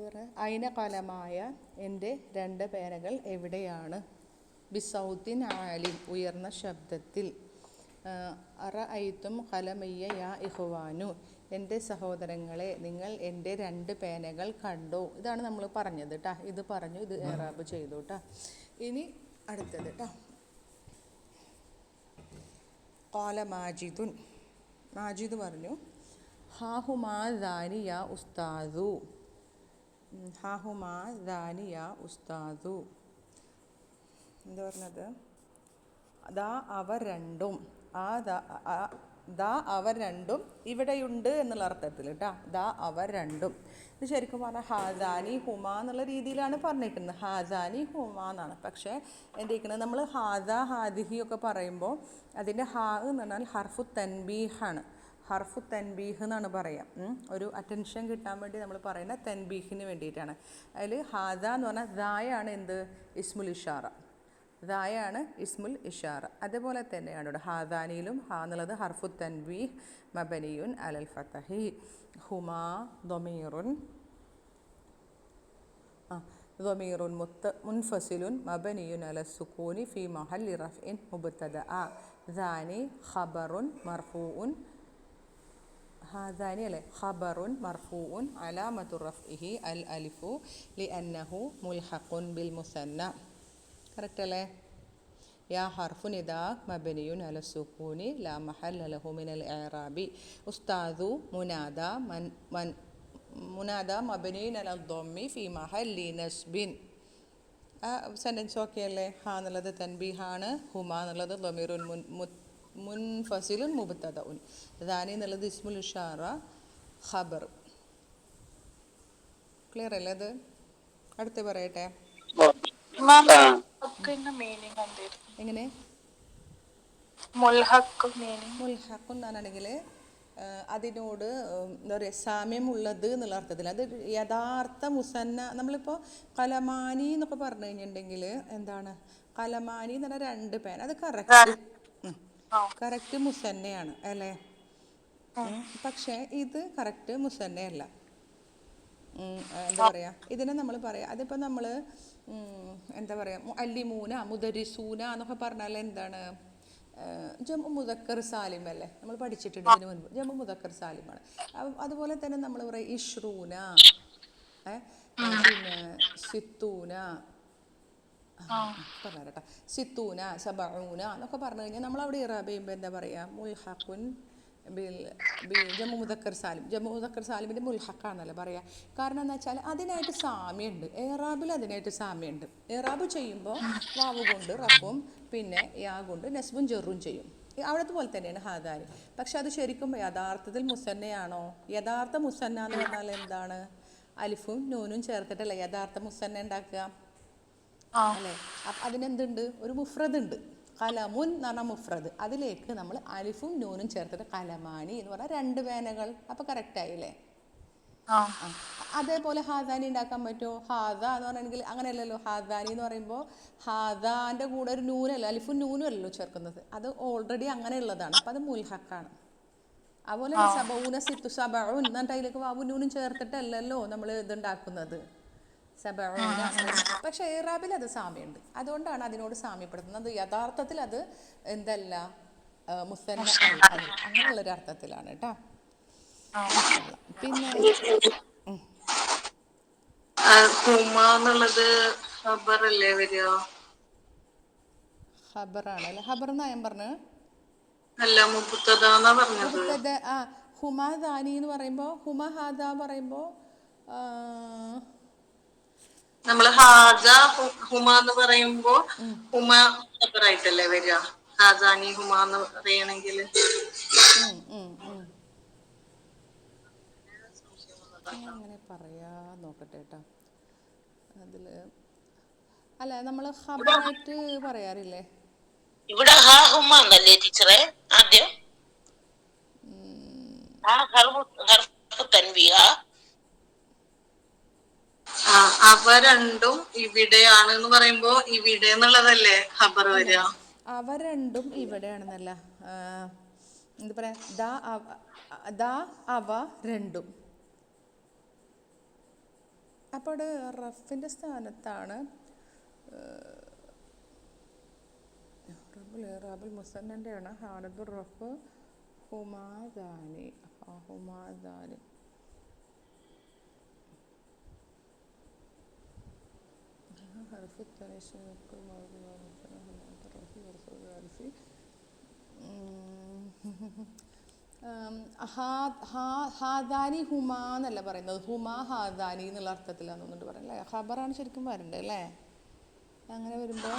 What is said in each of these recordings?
എന്താ പറയുക, അയിന കലമായ എൻ്റെ രണ്ട് പേനകൾ എവിടെയാണ്. ബിസൗത്തിൻ ആലിം ഉയർന്ന ശബ്ദത്തിൽ. അറ ഐത്തും കലമയ്യ യാ ഇഹ്വാനു എൻ്റെ സഹോദരങ്ങളെ നിങ്ങൾ എൻ്റെ രണ്ട് പേനകൾ കണ്ടോ. ഇതാണ് നമ്മൾ പറഞ്ഞത് കേട്ടോ. ഇത് പറഞ്ഞു, ഇത് ഏറാബ് ചെയ്തു കേട്ടോ. ഇനി അടുത്തത് കേട്ടോ. ഖാല മാജിദുൻ, മാജിദ് പറഞ്ഞു, ഹാഹുമാ ദാനി യാ ഉസ്താദു. ഹാഹുമാ ദാനി യാ ഉസ്താദു എന്താ പറഞ്ഞത്? ദാ അവർ രണ്ടും, ദാ അവർ രണ്ടും ഇവിടെയുണ്ട് എന്നുള്ള അർത്ഥത്തിൽ കേട്ടോ. ദാ അവർ രണ്ടും. ഇത് ശരിക്കും പറഞ്ഞാൽ ഹാദാനി ഹുമ എന്നുള്ള രീതിയിലാണ് പറഞ്ഞിരിക്കുന്നത്. ഹാദാനി ഹുമ എന്നാണ്. പക്ഷേ എന്തിരിക്കുന്നത്, നമ്മൾ ഹാദ ഹാദിഹി ഒക്കെ പറയുമ്പോൾ അതിൻ്റെ ഹാ എന്ന് പറഞ്ഞാൽ ഹർഫു തൻബീഹാണ്. ഹർഫു തൻബീഹ് എന്നാണ് പറയുക. ഒരു അറ്റൻഷൻ കിട്ടാൻ വേണ്ടി നമ്മൾ പറയുന്ന തൻബീഹിന് വേണ്ടിയിട്ടാണ്. അതിൽ ഹാദ എന്ന് പറഞ്ഞാൽ ദായാണ് എന്ത്, ഇസ്മുൽ ഇഷാറ. ദായാണ് ഇസ്മുൽ ഇഷാറ. അതേപോലെ തന്നെയാണ് ഇവിടെ ഹാദാനിയിലും ഹാ എന്നുള്ളത് ഹർഫു തൻബീഹ് മബനിയുൻ അലൽ ഫതഹി. ഹുമാ ദമീറുൻ ضمير منفصل مبني على السكون في محل رفع مبتدأ. ذاني خبر مرفوع. هذان خبر مرفوع علامة رفعه الألف لأنه ملحق بالمثنى. കറക്റ്റ് അല്ലേ? യാ ഹർഫു നിദാ മബനിയുൻ അല സുക്കൂനി ലാ മഹല്ല ലഹു മിനൽ ഇഅ്റാബി. ഉസ്താദു മുനാദ മബനിയുൻ അല ദമ്മി ഫി മഹല്ലി നസ്ബിൻ. ആ സെൻറ്റൻസ് ഓക്കെ അല്ലേ? ഹാ എന്നുള്ളത് തൻബീഹാണ്, ഹുമ എന്നുള്ളത് ദമീറുൻ മുൻഫസിലുൻ മുബ്തദഉൻ, ദാനി എന്നുള്ളത് ഇസ്മുൽ ഇഷാറ ഖബർ. ക്ലിയർ അല്ലേ? അത് അടുത്ത് പറയട്ടെ. എങ്ങനെ മുൽഹഖ് എന്ന് പറഞ്ഞിട്ടുണ്ടെങ്കിൽ അതിനോട് എന്താ പറയുക, സാമ്യമുള്ളത് എന്നുള്ള അർത്ഥത്തിൽ. അത് യഥാർത്ഥ മുസന്ന. നമ്മളിപ്പോൾ കലമാനി എന്നൊക്കെ പറഞ്ഞു കഴിഞ്ഞിട്ടുണ്ടെങ്കിൽ എന്താണ്, കലമാനി എന്ന് പറഞ്ഞാൽ രണ്ട് പേന, അത് കറക്റ്റ് മുസന്നയാണ് അല്ലേ? പക്ഷേ ഇത് കറക്റ്റ് മുസന്നയല്ല. എന്താ പറയുക, ഇതിനെ നമ്മൾ പറയാം, അതിപ്പോൾ നമ്മൾ എന്താ പറയുക, അല്ലിമൂന മുദരിസൂന എന്നൊക്കെ പറഞ്ഞാൽ എന്താണ്, ജമു മുദക്കർ സാലിം അല്ലേ? നമ്മൾ പഠിച്ചിട്ടുണ്ട് ഇതിന് മുൻപ്. ജമു മുദക്കർ സാലിമാണ്. അതുപോലെ തന്നെ നമ്മൾ പറയും ഇഷ്റൂന, പിന്നെ സിത്തൂന, പറഞ്ഞ കേട്ടോ, സിത്തൂന സബഊന എന്നൊക്കെ പറഞ്ഞു കഴിഞ്ഞാൽ നമ്മൾ അവിടെ ഇറാബ് ചെയ്യുമ്പോൾ എന്താ പറയുക, മുൽഹഖുൻ ജമു മുദക്കർ സാലിം. ജമു മുദക്കർ സാലിമിൻ്റെ മുൽഹഖാണെന്നല്ലേ പറയുക. കാരണം എന്താ വെച്ചാൽ അതിനായിട്ട് സാമ്യമുണ്ട്, ഏറാബിൽ അതിനായിട്ട് സാമ്യമുണ്ട്. ഏറാബ് ചെയ്യുമ്പോൾ വാവ് കൊണ്ട് റഫും പിന്നെ യാ കൊണ്ട് നസ്ബും ജെറും ചെയ്യും. അവിടത്തെ പോലെ തന്നെയാണ് ഹാദാനി. പക്ഷെ അത് ശരിക്കും യഥാർത്ഥത്തിൽ മുസന്നയാണോ? യഥാർത്ഥ മുസന്ന എന്ന് പറഞ്ഞാൽ എന്താണ്, അലിഫും നൂനും ചേർത്തിട്ടല്ലേ യഥാർത്ഥ മുസന്ന ഉണ്ടാക്കുക അല്ലേ? അപ്പം അതിനെന്തുണ്ട്, ഒരു മുഫ്രദ് ഉണ്ട്. കലമുൻ എന്ന് പറഞ്ഞാൽ മുഫ്രദ്, അതിലേക്ക് നമ്മൾ അലിഫും നൂനും ചേർത്തിട്ട് കലമാനി എന്ന് പറഞ്ഞാൽ രണ്ട് പേനകൾ. അപ്പോൾ കറക്റ്റായില്ലേ? അതേപോലെ ഹാദാനി ഉണ്ടാക്കാൻ പറ്റുമോ? ഹാദ എന്ന് പറഞ്ഞെങ്കിൽ അങ്ങനെയല്ലല്ലോ. ഹാദാനി എന്ന് പറയുമ്പോൾ ഹാദാൻ്റെ കൂടെ ഒരു നൂനല്ലോ, അലിഫും നൂനും അല്ലല്ലോ ചേർക്കുന്നത്. അത് ഓൾറെഡി അങ്ങനെയുള്ളതാണ്. അപ്പം അത് മുൽഹക്കാണ്. അതുപോലെ സബഊന സിത്തു സബഊൻ എന്നിട്ട് അതിലേക്ക് വാവും നൂനും ചേർത്തിട്ടല്ലല്ലോ നമ്മൾ ഇതുണ്ടാക്കുന്നത്, സബഊന. പക്ഷേ ഇറാബിൽ അത് സാമ്യമുണ്ട്. അതുകൊണ്ടാണ് അതിനോട് സാമ്യപ്പെടുത്തുന്നത്. യഥാർത്ഥത്തിൽ അത് എന്തല്ല, മുസന്ന അങ്ങനെയുള്ളൊരു അർത്ഥത്തിലാണ് കേട്ടോ. പിന്നെ ഖബറാണ് അല്ലേ? ഖബർ എന്നാ ഞാൻ പറഞ്ഞു. ഹുമ ദാനി എന്ന് പറയുമ്പോൾ, ഹുമ ഹാദ പറയുമ്പോൾ നമ്മൾ ഹാദ ഹുമ എന്ന് പറയുമ്പോ ഹുമ ഖബറായിട്ടല്ലേ വരിക. ഹാദാനി ഹുമ എന്ന് പറയണെങ്കിൽ അങ്ങനെ പറയാ നോക്കട്ടെ കേട്ടോ. അതില് അല്ല, നമ്മൾ ഖബറായിട്ട് പറയാറില്ലേ? ഇവിടെ ഹാ ഹുമ എന്നല്ലേ ടീച്ചറെ ആദ്യം? അവ രണ്ടും ഇവിടെയാണ് എന്ന് പറയുമ്പോ ഇവിടെ എന്നുള്ളതല്ലേ ഖബർ വരിക? അവ രണ്ടും ഇവിടെയാണെന്നല്ല, എന്താ പറയാ, ദാ അവ രണ്ടും. അപ്പോൾ അവിടെ റഫിൻ്റെ സ്ഥാനത്താണ് റാബുൽ മുസന്നൻ്റെ ആണ് ഹാലത്തുർ റഫ് ഹുമാദാനി. ഹുമാദാനി حرف الثاني يكون موضوع مثلا الرفي ورفع الألف ഹാദാനി ഹുമ എന്നല്ല പറയുന്നത്, ഹുമ ഹാദാനി എന്നുള്ള അർത്ഥത്തിലാന്ന് തോന്നുന്നുണ്ട് പറയുന്നത് അല്ലേ? ഖബറാണ് ശരിക്കും വരേണ്ടത് അല്ലേ? അങ്ങനെ വരുമ്പോൾ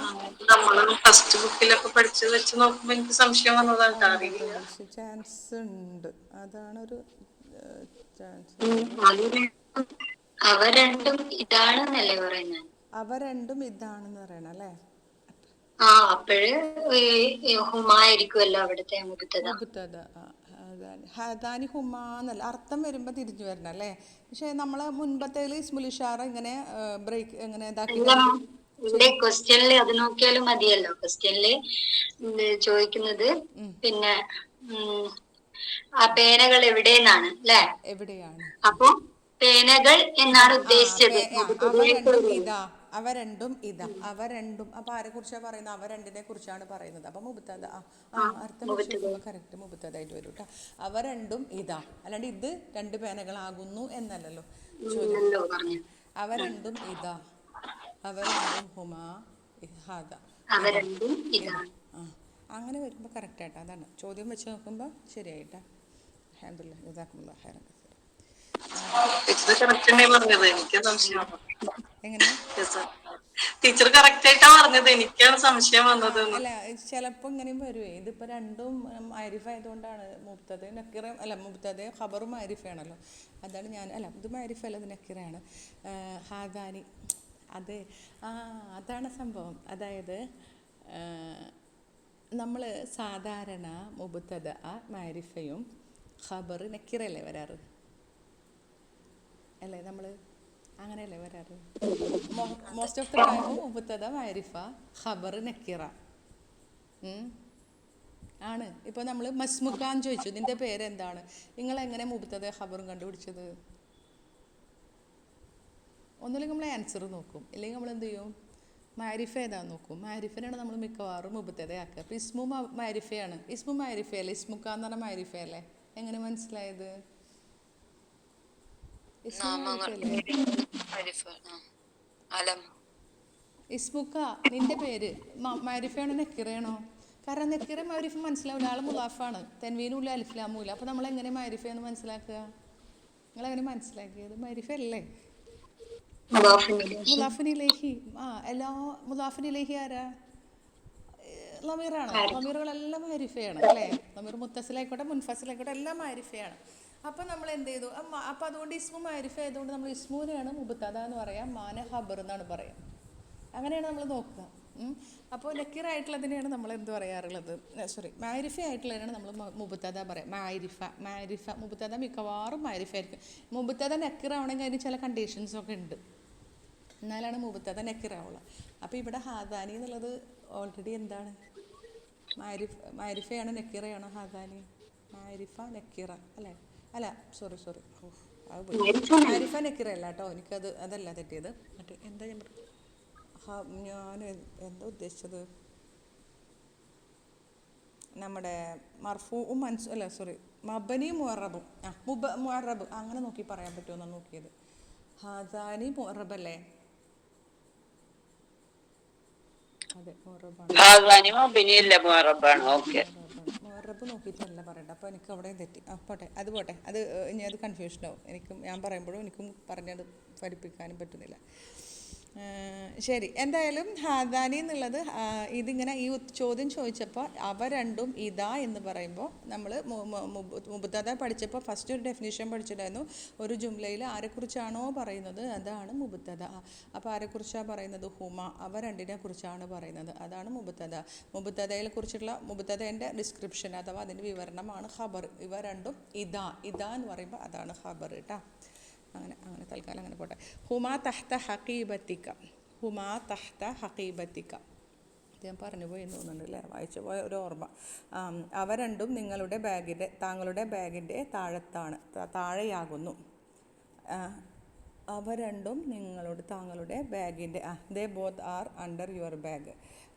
ഫസ്റ്റ് ബുക്കിലൊക്കെ പഠിച്ചു വെച്ച് നോക്കുമ്പോൾ എനിക്ക് സംശയം വന്നതാണ്. ചാൻസ് ഉണ്ട്, അതാണൊരു ചാൻസ്. അവ രണ്ടും ഇതാണെന്നല്ലേ പറയുന്നത്? അവ രണ്ടും ഇതാണെന്ന് പറയണം അല്ലേ? അപ്പോഴ് ഹുമായിരിക്കുമല്ലോ അവിടുത്തെ മുബ്തദ. ഹാദാനി ഹുമ എന്നല്ല അർത്ഥം വരുമ്പോൾ തിരിഞ്ഞു വരണം അല്ലേ? പക്ഷെ നമ്മളെ മുൻപത്തേല് ഇസ്മുൽ ഇഷാറ ഇങ്ങനെ ബ്രേക്ക് ഇങ്ങനെ ഇതാക്കി ഇവിടെ ക്വസ്റ്റ്യനില് അത് നോക്കിയാലും മതിയല്ലോ. ക്വസ്റ്റ്യനില് ചോദിക്കുന്നത് പിന്നെ ആ പേനകൾ എവിടെയെന്നാണ് അല്ലേ? എവിടെയാണ്? അപ്പൊ പേനകൾ എന്നാണ് ഉദ്ദേശിച്ചത്. അവ രണ്ടും ഇതാ, അവ രണ്ടും. അപ്പൊ ആരെ കുറിച്ചാണ് പറയുന്നത്? അവ രണ്ടിനെ കുറിച്ചാണ് പറയുന്നത്. അപ്പൊ മുബ്തദ അർത്ഥം വെച്ച് കറക്റ്റ് മുബ്തദായിട്ട് വരും കേട്ടോ. അവ രണ്ടും ഇതാ, അല്ലാണ്ട് ഇത് രണ്ട് പേനകളാകുന്നു എന്നല്ലല്ലോ ചോദ്യം. അവ രണ്ടും ഇതാ, അവ രണ്ടും ഹുമാ ഹാദ, അങ്ങനെ വരുമ്പോൾ കറക്റ്റ് ആയിട്ടാ. അതാണ് ചോദ്യം വെച്ച് നോക്കുമ്പോൾ ശരിയായിട്ടാ. അൽഹംദുലില്ലാഹ് ജസാക്കുമുല്ലാഹ് ഖൈറൻ. എങ്ങനെ ടീച്ചർ കറക്റ്റ് ആയിട്ടാ പറഞ്ഞത്, എനിക്കാണ് സംശയം വന്നത്. അല്ല ചിലപ്പോൾ ഇങ്ങനെയും വരുവേ. ഇതിപ്പോൾ രണ്ടും മാരിഫ ആയതുകൊണ്ടാണ്. മുബ്തദ നക്കിറ അല്ല, മുബ്തദ ഖബറും മാരിഫയാണല്ലോ. അതാണ് ഞാൻ അല്ല ഇത് മാരിഫ അല്ല, ഇത് നക്കിറയാണ്. ഹാദാനി അതെ, അതാണ് സംഭവം. അതായത് നമ്മൾ സാധാരണ മുബ്തദ മാരിഫയും ഖബർ നക്കിറയല്ലേ വരാറ് അല്ലേ? നമ്മൾ അങ്ങനെയല്ലേ വരാറ്? മോസ്റ്റ് ഓഫ് ദ ടൈം മുബ്തദ മാരിഫ ഖബർ നക്കിറ ആണ്. ഇപ്പോൾ നമ്മൾ മസ്മുഖാൻ ചോദിച്ചു, ഇതിൻ്റെ പേരെന്താണ്? നിങ്ങളെങ്ങനെ മുബ്തദ ഖബറും കണ്ടുപിടിച്ചത്? ഒന്നുമില്ലെങ്കിൽ നമ്മൾ ആൻസർ നോക്കും, ഇല്ലെങ്കിൽ നമ്മൾ എന്ത് ചെയ്യും? മാരിഫ ഏതാന്ന് നോക്കും. മാരിഫനാണ് നമ്മൾ മിക്കവാറും മുബ്തദയാക്കുക. അപ്പോൾ ഇസ്മു മാരിഫയാണ്. ഇസ്മു മാരിഫയല്ലേ? ഇസ്മുക്കാന്ന് പറഞ്ഞാൽ മാരിഫയല്ലേ? എങ്ങനെ മനസ്സിലായത്? ഇസ്മുക്ക നിന്റെ പേര് മാരിഫയാണോ നെക്കിറയാണോ? കാരണം നെക്കിറ മാരിഫ മനസ്സിലാവില്ല, ആൾ മുലാഫാണ്, തെൻവീനുമില്ല അലിഫ്ലാമുമില്ല. അപ്പോൾ നമ്മൾ എങ്ങനെ മാരിഫയെന്ന് മനസ്സിലാക്കുക? നിങ്ങളെങ്ങനെ മനസ്സിലാക്കിയത്? മാരിഫ അല്ലേ? മുലാഫിനിലേഹി. എല്ലാ മുലാഫിനിലേഹി ആരാ? ലമീറാണ്. ലമീറുകളെല്ലാം മാരിഫയാണ് അല്ലേ? ലമീർ മുത്തസിലായിക്കോട്ടെ മുൻഫസിലായിക്കോട്ടെ എല്ലാം മാരിഫയാണ്. അപ്പോൾ നമ്മൾ എന്ത് ചെയ്തു? അപ്പോൾ അതുകൊണ്ട് ഇസ്മു മാരിഫ ആയതുകൊണ്ട് നമ്മൾ ഇസ്മുവിനെയാണ് മുബ്തദ എന്ന് പറയാം, മാന ഖബർ എന്നാണ് പറയാം. അങ്ങനെയാണ് നമ്മൾ നോക്കുക. അപ്പോൾ നക്കീറായിട്ടുള്ളതിനെയാണ് നമ്മൾ എന്ത് പറയാറുള്ളത്? മാരിഫ ആയിട്ടുള്ളതിനാണ് നമ്മൾ മുബ്തദ പറയാം. മാരിഫ മുബ്തദ മിക്കവാറും മാരിഫ ആയിരിക്കും. മുബ്തദ നക്കീറാവണമെങ്കിൽ അതിന് ചില കണ്ടീഷൻസൊക്കെ ഉണ്ട്, എന്നാലാണ് മുബ്തദ നക്കീറാവുള്ളൂ. അപ്പോൾ ഇവിടെ ഹാദാനി എന്നുള്ളത് ഓൾറെഡി എന്താണ്? മാരിഫയാണ് നക്കീറയാണോ ഹാദാനി? മാരിഫ നക്കീറ അല്ലേ? അല്ല സോറി മാരിഫ നക്കീറ അല്ല കേട്ടോ, എനിക്കത് അതല്ല തെറ്റിയത്. മറ്റേ എന്താ ഞാൻ എന്താ ഉദ്ദേശിച്ചത്? നമ്മുടെ മർഫൂഉം അല്ല മബനി മുഅറബും മുഅറബ് അങ്ങനെ നോക്കി പറയാൻ പറ്റുമെന്നാണ് നോക്കിയത്. ഹാദാനി മുഅറബല്ലേ? അതെ മുഅറബാണ്. മുഅറബ് നോക്കിയിട്ടല്ല പറയട്ടെ. അപ്പോൾ എനിക്ക് അവിടെ തെറ്റി. പോട്ടെ, അത് പോട്ടെ, അത് ഇനി അത് കൺഫ്യൂഷനാവും എനിക്കും. ഞാൻ പറയുമ്പോഴും എനിക്കും പറഞ്ഞത് ഫലിപ്പിക്കാനും പറ്റുന്നില്ല. ശരി, എന്തായാലും ഹാദാനി എന്നുള്ളത് ഇതിങ്ങനെ ഈ ചോദ്യം ചോദിച്ചപ്പോൾ അവ രണ്ടും ഇതാ എന്ന് പറയുമ്പോൾ നമ്മൾ മുബ്തദ പഠിച്ചപ്പോൾ ഫസ്റ്റ് ഒരു ഡെഫിനിഷൻ പഠിച്ചിട്ടുണ്ടായിരുന്നു. ഒരു ജുംലയിൽ ആരെക്കുറിച്ചാണോ പറയുന്നത് അതാണ് മുബ്തദ. അപ്പോൾ ആരെക്കുറിച്ചാണ് പറയുന്നത്? ഹുമ, അവ രണ്ടിനെ കുറിച്ചാണ് പറയുന്നത്, അതാണ് മുബ്തദ. മുബ്തദയെ കുറിച്ചുള്ള മുബ്തദൻ്റെ ഡിസ്ക്രിപ്ഷൻ അഥവാ അതിൻ്റെ വിവരണമാണ് ഖബർ. ഇവ രണ്ടും ഇതാ എന്ന് പറയുമ്പോൾ അതാണ് ഖബർ കേട്ടോ. അങ്ങനെ തൽക്കാലം അങ്ങനെ പോട്ടെ. ഹുമാ തഹ്ത ഹഖീബത്തിക, ഹുമാ തഹ്ത ഹഖീബത്തിക ഞാൻ പറഞ്ഞു പോയി എന്ന് തോന്നുന്നുണ്ട് അല്ലേ? വായിച്ചു പോയ ഒരു ഓർമ്മ. അവ രണ്ടും താങ്കളുടെ ബാഗിൻ്റെ താഴെയാകുന്നു. അവ രണ്ടും താങ്കളുടെ ബാഗിൻ്റെ they both are under your bag.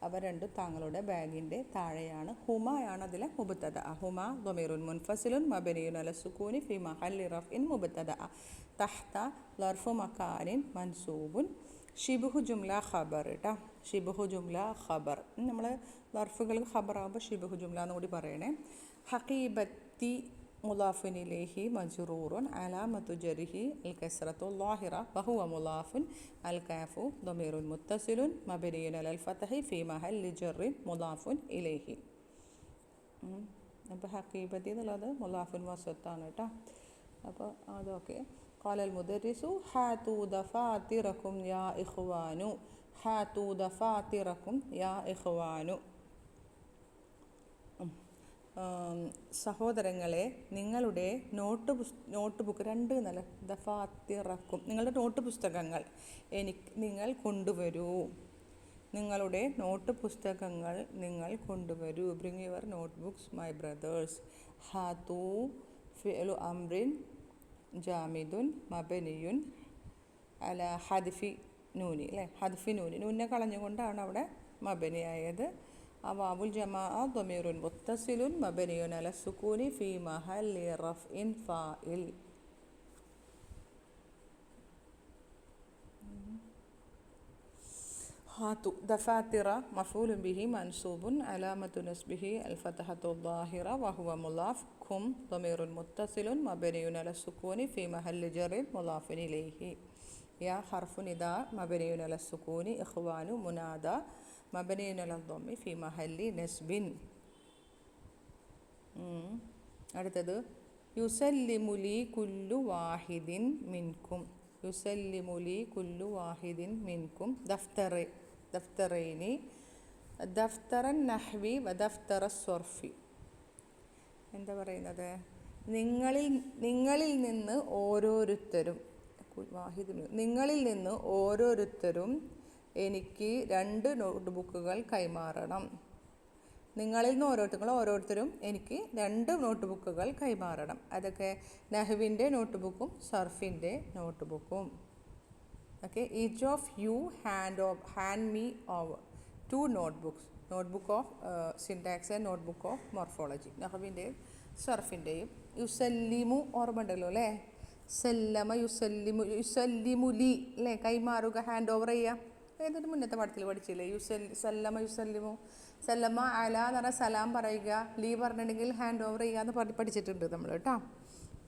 അവ രണ്ടും താങ്കളുടെ ബാഗിൻ്റെ താഴെയാണ്. ഹുമയാണ് അതിലെ മുബത്തദ. ഹുമ ളമീറുൻ മുൻഫസിലുൻ മബനിയുൻ അല സുക്കൂനി ഫി മഹല്ലി റഫ്ഇൻ മുബത്തദ. തഹ്ത ലർഫു മക്കാനിൻ മൻസൂബുൻ. ഷിബുഹു ജുംല ഖബർ കേട്ടോ. ഷിബുഹു ജുംല ഖബർ. നമ്മൾ ലർഫുകൾ ഖബറാകുമ്പോൾ ഷിബുഹു ജുംല എന്നുകൂടി പറയണേ. ഹഖീബത്തി മുലാഫുൻ ഇലൈഹി മജ്റൂറുൻ അലാമത്തു ജരിഹി അൽ കസ്റത്തു ളാഹിറ വഹുവ മുലാഫുൻ അൽ കാഫു ളമീറുൻ മുത്തസിലുൻ മബനിയുൻ അലൽ ഫതഹി ഫി മഹല്ലി ജർറിൻ മുലാഫുൻ ഇലൈഹി. അപ്പോൾ ഹഖീബത്തി എന്നുള്ളത് മുലാഫുൻ വസത്താണ് കേട്ടോ. അപ്പോൾ അതൊക്കെ ഖാലൽ മുദരിസു ഹാതു ദഫാതിറക്കും യാ ഇഖ്വാനു. ഹാതു ദഫാതിറക്കും യാ ഇഖ്വാനു. സഹോദരങ്ങളെ നിങ്ങളുടെ നോട്ട് ബുക്ക് 2 നല്ല ദഫാത്തിറക്കും നിങ്ങളുടെ നോട്ട് പുസ്തകങ്ങൾ നിങ്ങൾ കൊണ്ടുവരൂ. നിങ്ങളുടെ നോട്ട് പുസ്തകങ്ങൾ നിങ്ങൾ കൊണ്ടുവരൂ. Bring your notebooks my brothers. ഹാതു ഫിഅലു അംറിൻ ജാമിദുൻ മബനിയുൻ അല ഹദ്ഫി നൂനി അല്ലേ. ഹദ്ഫി നൂനിനെ കളഞ്ഞുകൊണ്ടാണ് അവിടെ മബനിയായത്. വാവുൽ ജമാഅ ളമീറുൻ മുത്തസിലുൻ മബനിയുൻ അല സുകൂനി ഫി മഹല്ലി റഫ്ഇൻ ഫാഇൽ. ഹാതു ദഫാത്തിറ മഫൂലുൻ ബിഹി മൻസൂബുൻ അലാമത്തു നസ്ബിഹി അൽ ഫതഹത്തു ളാഹിറ വഹുവ മുലാഫ്. ഖും ളമീറുൻ മുത്തസിലുൻ മബനിയുൻ അല സുകൂനി ഫി മഹല്ലി ജറിൻ മുലാഫിൻ ഇലൈഹി. യാ ഹർഫു നിദാ മബനിയുൻ അല സുകൂനി. ഇഖ്വാനു മുനാദ മബനിയുൻ അല ളമ്മി ഫി മഹല്ലി നസ്ബിൻ. അടുത്തത് യുസല്ലിമുലി കുല്ലു വാഹിദിൻ മിൻകും. യുസല്ലിമുലി കുല്ലു വാഹിദിൻ മിൻകും ദഫ്തറൈനി ദഫ്തറൻ നഹ്വി വ ദഫ്തറ സ്വർഫി. എന്താ പറയുന്നത്? നിങ്ങളിൽ നിന്ന് ഓരോരുത്തരും എനിക്ക് 2 നോട്ട് ബുക്കുകൾ കൈമാറണം. നിങ്ങളിൽ നിന്ന് ഓരോരുത്തരും എനിക്ക് 2 നോട്ട് ബുക്കുകൾ കൈമാറണം. അതൊക്കെ നഹ്വിൻ്റെ നോട്ട് ബുക്കും സർഫിൻ്റെ നോട്ട് ബുക്കും. Okay. Each of you hand me over 2 notebooks. Notebook of syntax and notebook of morphology. നഹ്വിൻ്റെയും സർഫിൻ്റെയും. യുസല്ലിമു ഓർമ്മ ഉണ്ടല്ലോ അല്ലേ. സല്ലമ യുസല്ലിമുലി അല്ലേ. കൈമാറുക, ഹാൻഡ് ഓവർ ചെയ്യുക. ഏതൊരു മുന്നത്തെ പാഠത്തിൽ പഠിച്ചില്ലേ? സല്ലമ യുസല്ലിമു. സല്ലമ അല എന്ന് പറഞ്ഞാൽ സലാം പറയുക. ലീ പറഞ്ഞിട്ടുണ്ടെങ്കിൽ ഹാൻഡ് ഓവർ ചെയ്യുക എന്ന് പഠിച്ചിട്ടുണ്ട് നമ്മൾ കേട്ടോ.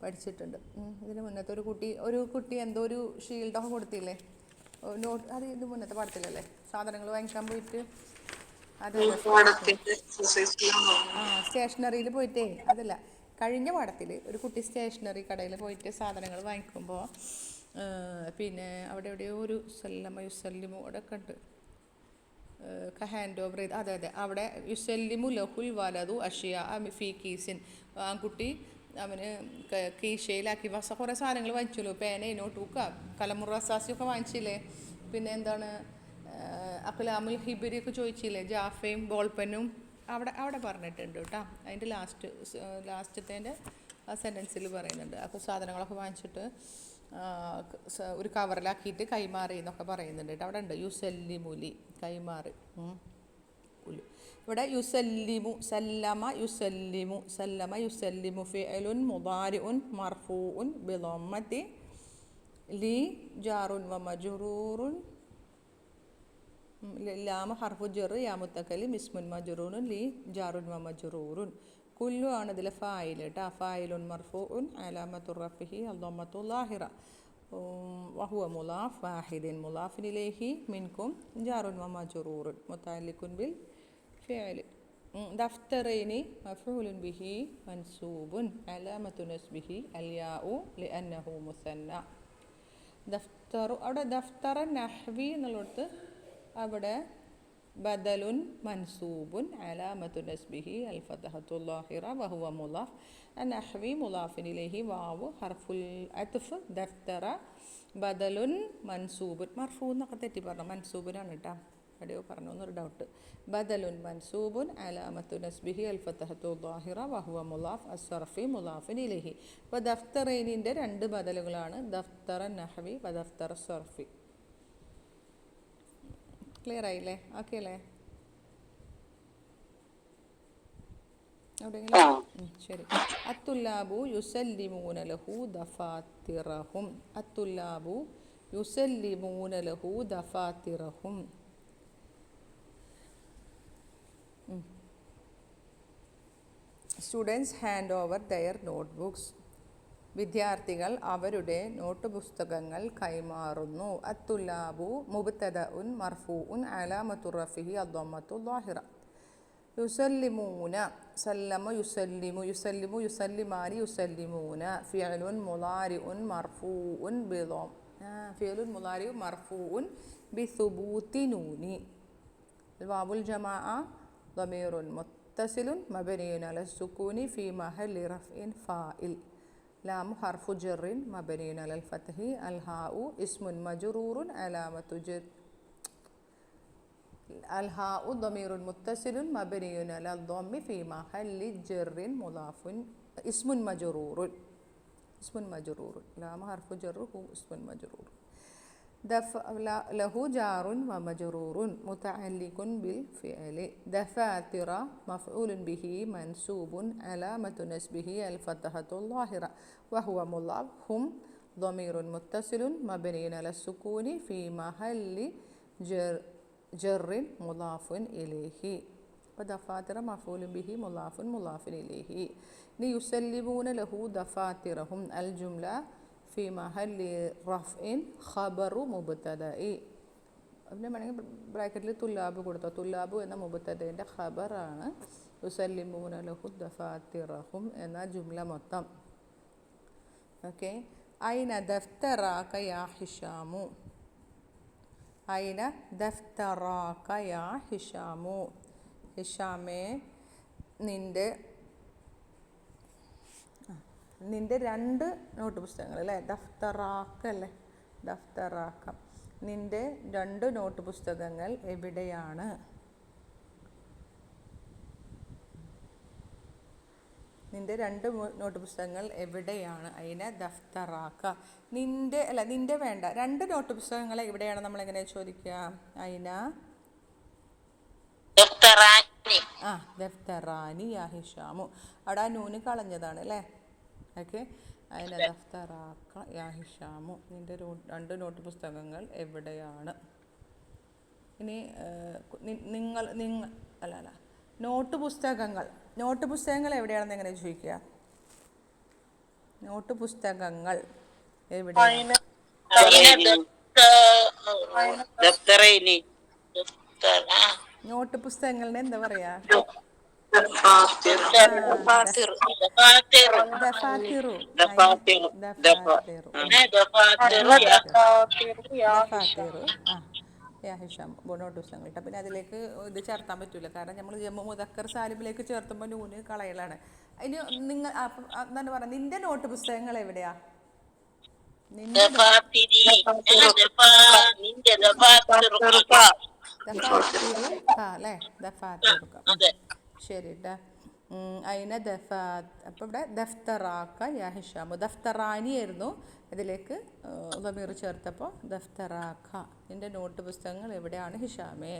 പഠിച്ചിട്ടുണ്ട്. ഇതിന് മുന്നത്തെ ഒരു കുട്ടി എന്തോ ഒരു ഷീൽഡൊക്കെ കൊടുത്തില്ലേ? അത് ഇത് മുന്നത്തെ പാഠത്തിലല്ലേ? സാധനങ്ങൾ വാങ്ങിക്കാൻ പോയിട്ട് സ്റ്റേഷനറിയിൽ പോയിട്ടേ അതല്ല, കഴിഞ്ഞ പാഠത്തിൽ ഒരു കുട്ടി സ്റ്റേഷനറി കടയിൽ പോയിട്ട് സാധനങ്ങൾ വാങ്ങിക്കുമ്പോൾ പിന്നെ അവിടെ എവിടെയോ ഒരു സല്ലമ യുസല്ലിമു അവിടെ ഒക്കെ ഉണ്ട്. ഹാൻഡ് ഓവർ ചെയ്ത് അതെ അവിടെ യുസല്ലിമു ലഹുൽ വലതു അഷിയ ഫി കീസിൻ. ആ കുട്ടി അവന് കീശയിലാക്കി കുറേ സാധനങ്ങൾ വാങ്ങിച്ചല്ലോ. പേന, നോട്ട് ബുക്ക്, കലമുറ റസാസിയൊക്കെ വാങ്ങിച്ചില്ലേ. പിന്നെ എന്താണ് അഖ്ലാമുൽ ഹിബരിയൊക്കെ ചോദിച്ചില്ലേ. ജാഫയും ബോൾ പെന്നും അവിടെ പറഞ്ഞിട്ടുണ്ട് കേട്ടോ. അതിൻ്റെ ലാസ്റ്റത്തേൻ്റെ ആ സെൻറ്റൻസിൽ പറയുന്നുണ്ട്. അപ്പോൾ സാധനങ്ങളൊക്കെ വാങ്ങിച്ചിട്ട് ഒരു കവറിലാക്കിയിട്ട് കൈമാറി എന്നൊക്കെ പറയുന്നുണ്ട് കേട്ടോ. അവിടെ ഉണ്ട് യുസല്ലിമുലി കൈമാറി. ഇവിടെ യുസല്ലിമു സല്ലമ യുസല്ലിമു ഫിഅലുൻ മുദാരിഉൻ മർഫൂഉൻ ബിളമ്മത്തി ലി ജാറുൻ വ മജ്റൂറുൻ ലാമ ഹർഫു ജർ യാ മുത്തക്കലിം ഇസ്മുൻ മജ്റൂറുൻ ലി ജാറുൻ വ മജ്റൂറുൻ. കുല്ലു ആണ് ഇതിലെ ഫായിൽ കേട്ടോ. ഫായിലുൻ മർഫൂഉൻ അലാമത്തു റഫിഹി അദ്ദമ്മത്തു ളാഹിറ വഹുവ മുലാഫ് വാഹിദിൻ മുലാഫിൻ ഇലൈഹി മിൻകും ജാറുൻ വ മജ്റൂറുൻ മുതഅല്ലിഖുൻ ബിൽ ഫിഅൽ. ദഫ്തറൈനി മഫ്ഊലുൻ ബിഹി മൻസൂബുൻ അലാമത്തു നസ്ബിഹി അൽ യാഉ ലിഅന്നഹു മുസന്ന. അവിടെ ദഫ്തറ നഹ്വി എന്നുള്ളിടത്ത് അവിടെ ബദലുൻ മൻസൂബുൻ അലാമത്തു നസ്ബിഹി അൽ ഫതഹത്തു ളാഹിറ വഹുവ മുലാഫ് നഹ്വി മുലാഫിൻ ഇലൈഹി വാവു ഹർഫുൽ അത്ഫ് ദഫ്തറ ബദലുൻ മൻസൂബുൻ. മർഫൂ എന്നൊക്കെ തെറ്റി പറഞ്ഞു, മൻസൂബിനാണ് കേട്ടോ. എവിടെയോ പറഞ്ഞു എന്നൊരു ഡൗട്ട്. ബദലുൻ മൻസൂബുൻ അലാമത്തു നസ്ബിഹി അൽ ഫതഹത്തു ളാഹിറ വഹുവ മുലാഫ് അസ്സർഫി മുലാഫിൻ ഇലൈഹി. അപ്പോൾ ദഫ്തറൈനിൻ്റെ 2 ബദലുകളാണ് ദഫ്തറ നഹവി വ ദഫ്തറ സർഫി. ക്ലിയർ ആയില്ലേ? ഓക്കെ അല്ലേ? എവിടെയെങ്കിലും ശരി. അത്തുല്ലാബു യുസല്ലിമൂന ലഹു ദഫാത്തിറഹും. അത്തുല്ലാബു യുസല്ലിമൂന ലഹു ദഫാത്തിറഹും. Students hand over their notebooks. വിദ്യാർത്ഥികൾ അവരുടെ നോട്ട് പുസ്തകങ്ങൾ കൈമാറുന്നു. അത്തുല്ലാബു മുബ്തദഉൻ മർഫൂഉൻ അലാമത്തു റഫിഹി അദ്ദമ്മത്തു ളാഹിറ. യുസല്ലിമൂന സല്ലമ യുസല്ലിമു യുസല്ലിമു യുസല്ലിമാനി യുസല്ലിമൂന ഫിഅലുൻ മുളാരിഉൻ മർഫൂഉൻ ബിദം ഫിഅലുൻ മുളാരിഉ മർഫൂഉൻ ബിസുബൂതി നൂനി. വാവുൽ ജമാഅ ളമീറുൻ മുത്തസിലുൻ മബ്നിയുൻ അല സുകൂനി ഫി മഹല്ലി റഫ്ഇൻ ഫാഇൽ. ലാമു ഹർഫു ജറിൻ മബ്നിയുൻ അലൽ ഫത്ഹി. അൽ ഹാഉ ഇസ്മുൻ മജ്റൂറുൻ അലാമത്തു ജർ الهاء ضمير متصل مبني على الضم في محل جر مضاف اسم مجرور لام حرف جر هو اسم مجرور. له جار ومجرور متعلق بالفعل. دفاتر مفعول به منسوب علامة نسبه الفتحة الظاهرة وهو مضاف. هم ضمير متصل مبني على السكون في محل ജറിൻ മുലാഫുൻ ഇലൈഹി. അപ്പോൾ ദഫാത്തിറ മഫൂലുൻ ബിഹി മുലാഫുൻ മുലാഫുൻ ഇലൈഹി. ഇനി യുസല്ലിമൂന ലഹു ദഫാത്തിറഹും അൽ ജുംല ഫി മഹല്ലി റഫ്ഇൻ ഖബറു മുബ്തദഇ. പിന്നെ വേണമെങ്കിൽ ബ്രാക്കറ്റിൽ തുല്ലാബ് കൊടുത്തോ. തുല്ലാബു എന്ന മുബ്തദയുടെ ഖബറാണ് യുസല്ലിമൂന ലഹു ദഫാത്തിറഹും എന്ന ജുംല മൊത്തം. ഓക്കെ. ഐന ദഫ്തറാക യാ ഹിഷാമു. ഐന ദഫ്തറാക യാ ഹിഷാമു. ഹിഷാമേ നിൻ്റെ 2 നോട്ട് പുസ്തകങ്ങൾ അല്ലേ? ദഫ്തറാക്ക അല്ലേ? ദഫ്തറാക്ക. നിൻ്റെ 2 നോട്ട് പുസ്തകങ്ങൾ എവിടെയാണ്? നിൻ്റെ 2 നോട്ട് പുസ്തകങ്ങൾ എവിടെയാണ്? ഐന ദഫ്തറാക്ക. നിൻ്റെ വേണ്ട, 2 നോട്ട് പുസ്തകങ്ങൾ എവിടെയാണ് നമ്മൾ എങ്ങനെ ചോദിക്കുക? ഐന ദഫ്തറാനി യാ ഹിഷാമു. അവിടെ ആ നൂന് കളഞ്ഞതാണ് അല്ലേ? ഓക്കെ. ഐന ദഫ്തറാക്ക യാ ഹിഷാമു. നിൻ്റെ 2 നോട്ട് പുസ്തകങ്ങൾ എവിടെയാണ്? ഇനി നോട്ട് പുസ്തകങ്ങൾ എവിടെയാണെന്ന് എങ്ങനെ ചോദിക്കുക? നോട്ട് പുസ്തകങ്ങൾ എവിടെയാണ്? നോട്ട് പുസ്തകങ്ങളുടെ എന്താ പറയാ? നോട്ട് പുസ്തകങ്ങൾ ഇട്ടാൽ പിന്നെ അതിലേക്ക് ഇത് ചേർത്താൻ പറ്റില്ല. കാരണം നമ്മൾ ജമ്മു മുദക്കർ സാലിമിലേക്ക് ചേർത്തുമ്പോൾ നൂന് കളയലാണ്. അതിന് നിങ്ങൾ എന്താണ് പറയുക? നിന്റെ നോട്ട് പുസ്തകങ്ങൾ എവിടെയാ? ശരി ട്ടാ. അയിന അപ്പം ഇവിടെ ദഫ്തറാക്ക യാ ഹിഷാമു. ദഫ്തറാനി ആയിരുന്നു, ഇതിലേക്ക് ദമീർ ചേർത്തപ്പോൾ ദഫ്തറാക്ക. നിൻ്റെ നോട്ട് പുസ്തകങ്ങൾ എവിടെയാണ് ഹിഷാമേ?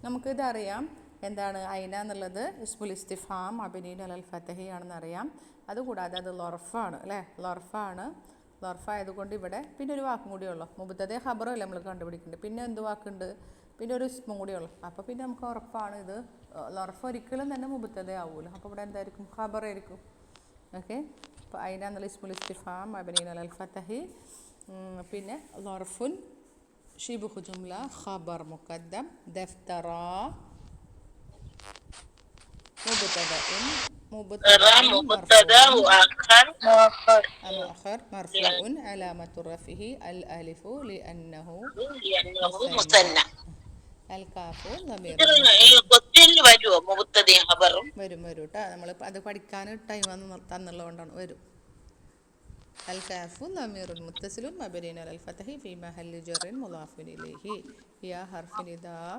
നമുക്കിതറിയാം എന്താണ് ഐന എന്നുള്ളത് ഇസ്മുൽ ഇസ്തിഫാം മബ്നിയുൻ അലൽ ഫതഹി ആണെന്നറിയാം. അതുകൂടാതെ അത് ലൊർഫാണ് അല്ലേ? ലൊർഫായതുകൊണ്ട് ഇവിടെ പിന്നെ ഒരു വാക്കും കൂടിയുള്ളൂ. മുബ്തദ ഖബറും അല്ലേ നമ്മൾ കണ്ടുപിടിക്കുന്നുണ്ട്. പിന്നെ എന്ത് വാക്കുണ്ട്? പിന്നെ ഒരു ഇസ്മും കൂടിയുള്ളൂ. അപ്പോൾ പിന്നെ നമുക്ക് ഉറപ്പാണ് ഇത് ലൊർഫ് ഒരിക്കലും തന്നെ മുബ്തദ ആവുമല്ലോ. അപ്പോൾ ഇവിടെ എന്തായിരിക്കും? ഖബറായിരിക്കും. ഓക്കെ. അപ്പോൾ ഐന എന്നുള്ള ഇസ്മുൽ ഇസ്തിഫാം മബ്നിയുൻ അലൽ ഫതഹി. പിന്നെ ലൊർഫുൻ ഷിബ്ഹു ജുംല ഖബർ മുഖദ്ദം. ദഫ്തറാ مبتدأ مؤخر مرفوع علامة رفعه الألف لأنه مثنى. الكاف ضمير വരും കേട്ടോ. നമ്മൾ അത് പഠിക്കാൻ ടൈം തന്നുള്ളതുകൊണ്ടാണ് വരും. الكاف ضمير متصل مبني على الفتح في محل جر مضاف إليه. يا حرف نداء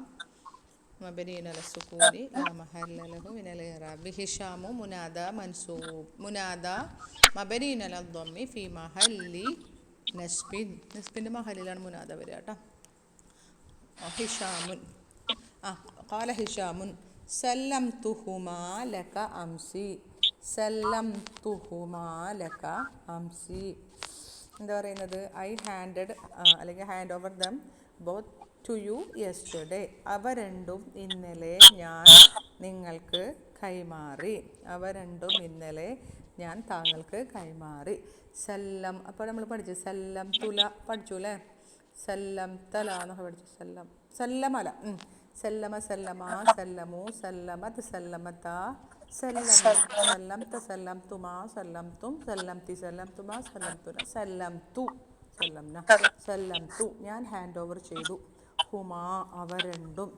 مبني على السكون لا محل له من الإعراب هشام منادى منصوب منادى مبني على الضم في محل നസ്ബിൻ്റെ മഹലിലാണ് മുനാദ വരിക കേട്ടോ. ഹിഷാമുൻ ഖാല ഹിഷാമുൻ സല്ലംതുഹുമാ ലക അംസി സല്ലംതുഹുമാ ലക അംസി എന്താ പറയുന്നത്? ഐ ഹാൻഡഡ് അല്ലെങ്കിൽ hand over them both to you yesterday. അവ രണ്ടും ഇന്നലെ ഞാൻ നിങ്ങൾക്ക് കൈമാറി. അവ രണ്ടും ഇന്നലെ ഞാൻ താങ്കൾക്ക് കൈമാറി. സല്ലം അപ്പോൾ നമ്മൾ പഠിച്ചു സല്ലം തുല പഠിച്ചു അല്ലേ? സല്ലം തല എന്നൊക്കെ പഠിച്ചു. സല്ലം സല്ലമല സല്ലമ സല്ലമ സല്ലമു സല്ലമത് സല്ലമത സല്ലം സല്ലംത സല്ലംതുമാ സല്ലംതും സല്ലംതി സല്ലംതുമാ സല്ലംതുന സല്ലംതു സല്ലംന സല്ലംതു ഞാൻ ഹാൻഡ് ഓവർ ചെയ്തു. ഹുമാ അവ രണ്ടും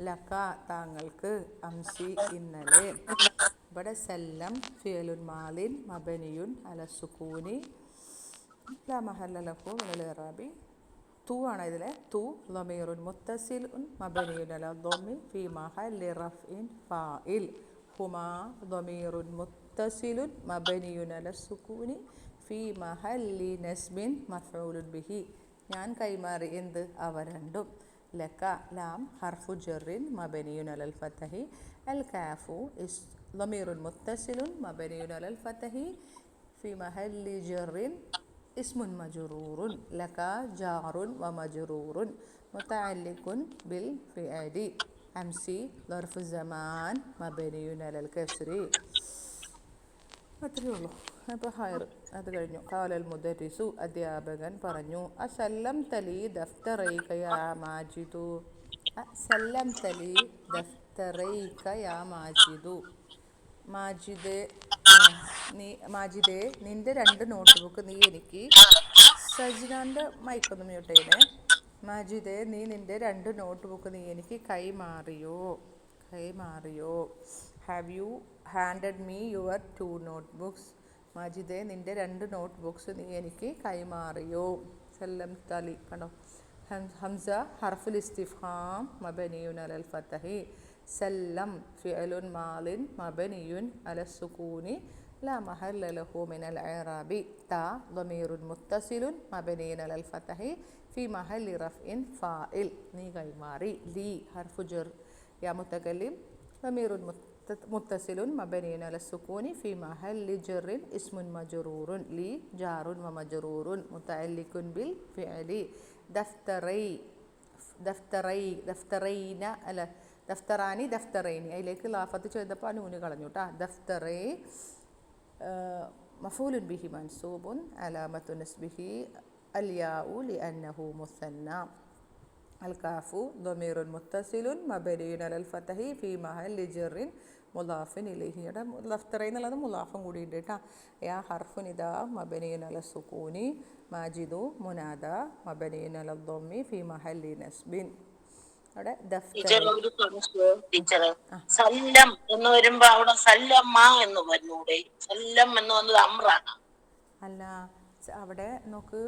ലക താങ്കൾക്ക് അംസി ഇന്നലെ. ഇവിടെ സല്ലം ഫിയലുൻ മാലിൻ മബനിയുൻ അല സുക്കൂനി ലാ മഹല്ല ലഹു മിനൽ ഇറാബി. തു ആണ് ഇതിലെ തു ളമീറുൻ മുത്തസിലുൻ മബനിയുൻ അല ളമ്മി ഫി മഹല്ലി റഫ്ഇൻ ഫാഇൽ. ഹുമാ ളമീറുൻ മുത്തസിലുൻ മബനിയുൻ അല സുക്കൂനി ഫി മഹല്ലി നസ്ബിൻ മഫ്ഊലുൻ ബിഹി. ഞാൻ കൈമാറി എന്ത്? അവ രണ്ടും. ലക ലാം ഹർഫു ജറിൻ മബനിയുൻ അലൽ ഫതഹി അൽ കാഫു ضمير متصل مبني على الفتح في محل جر اسم مجرور لك جار ومجرور متعلق بالفعل أمسي ظرف الزمان مبني على الكسر. അത്രയേ ഉള്ളൂ. അപ്പോൾ ഹയർ അത് കഴിഞ്ഞു. ഖാലൽ മുദരിസു അധ്യാപകൻ പറഞ്ഞു അസല്ലം തലി ദഫ്തറൈക യാ മാജിദു. അസല്ലം തലി ദഫ്തറൈക യാ മാജിദു. മാജിദേ നിൻ്റെ 2 നോട്ട് ബുക്ക് നീ എനിക്ക്. സജിനാൻ്റെ മൈക്കൊന്ന് മ്യൂട്ട് ചെയ്യണേ. മാജിദേ നീ നിൻ്റെ 2 നോട്ട് ബുക്ക് നീ എനിക്ക് കൈമാറിയോ? Have you handed me your 2 notebooks. മാജിദേ നിൻ്റെ 2 നോട്ട് ബുക്സ് നീ എനിക്ക് കൈമാറിയോ? സല്ലം തലി കണ്ടോ? ഹംസ ഹർഫുൽ ഇസ്തിഫ്ഹാം മബനിയുൻ അലൽ ഫതഹി. സല്ലം ഫിഅലുൻ മാലിൻ മബനിയുൻ അല സുകൂനി ലാ മഹല്ല ലഹു മിനൽ ഇറാബി. താ ളമീറുൻ മുത്തസിലുൻ മബനിയുൻ അലൽ ഫതഹി ഫി മഹല്ലി റഫ്ഇൻ ഫാഇൽ. നീ കൈമാറി. ലി ഹർഫു ജർ യാ മുതകല്ലിം ളമീറുൻ മുത്തസിലുൻ മബനിയുൻ അല സുകൂനി ഫി മഹല്ലി ജറിൻ ഇസ്മുൻ മജ്റൂറുൻ. ലി ജാറുൻ വ മജ്റൂറുൻ മുതഅല്ലിഖുൻ ബിൽ ഫിഅലി. ദഫ്തറൈന അല്ല ദഫ്തറാനി ദഫ്തറൈനി. അതിലേക്ക് ലാഫത്ത് ചെയ്തപ്പോൾ ആ നൂന് കളഞ്ഞു കേട്ടോ. ദഫ്തറൈ മഫൂലുൻ ബിഹി മൻസൂബുൻ അലാമത്തു നസ്ബിഹി അൽയാഉ ലിഅന്നഹു മുസന്ന. അൽ കാഫു ളമീറുൻ മുത്തസിലുൻ മബനിയുൻ അലൽ ഫതഹി ഫി മഹല്ലി ജറിൻ മുളാഫിൻ ഇലൈഹി. ഇവിടെ ദഫ്തറൈ എന്നുള്ളത് മുളാഫും കൂടി ഉണ്ട് കേട്ടോ. യാ ഹർഫുൻ ഇദാ മബനിയുൻ അല സുകൂനി മാജിദു മുനാദ മബനിയുൻ അല ളമ്മി ഫി മഹല്ലി നസ്ബിൻ. അവിടെ ടീച്ചറെ സല്ലം എന്ന് വരുമ്പോ അവിടെ സല്ലമ്മ എന്ന് പറഞ്ഞൂടെ? സല്ലം എന്ന് വന്നത് അമ്രാണ്. അല്ല അവിടെ നോക്ക്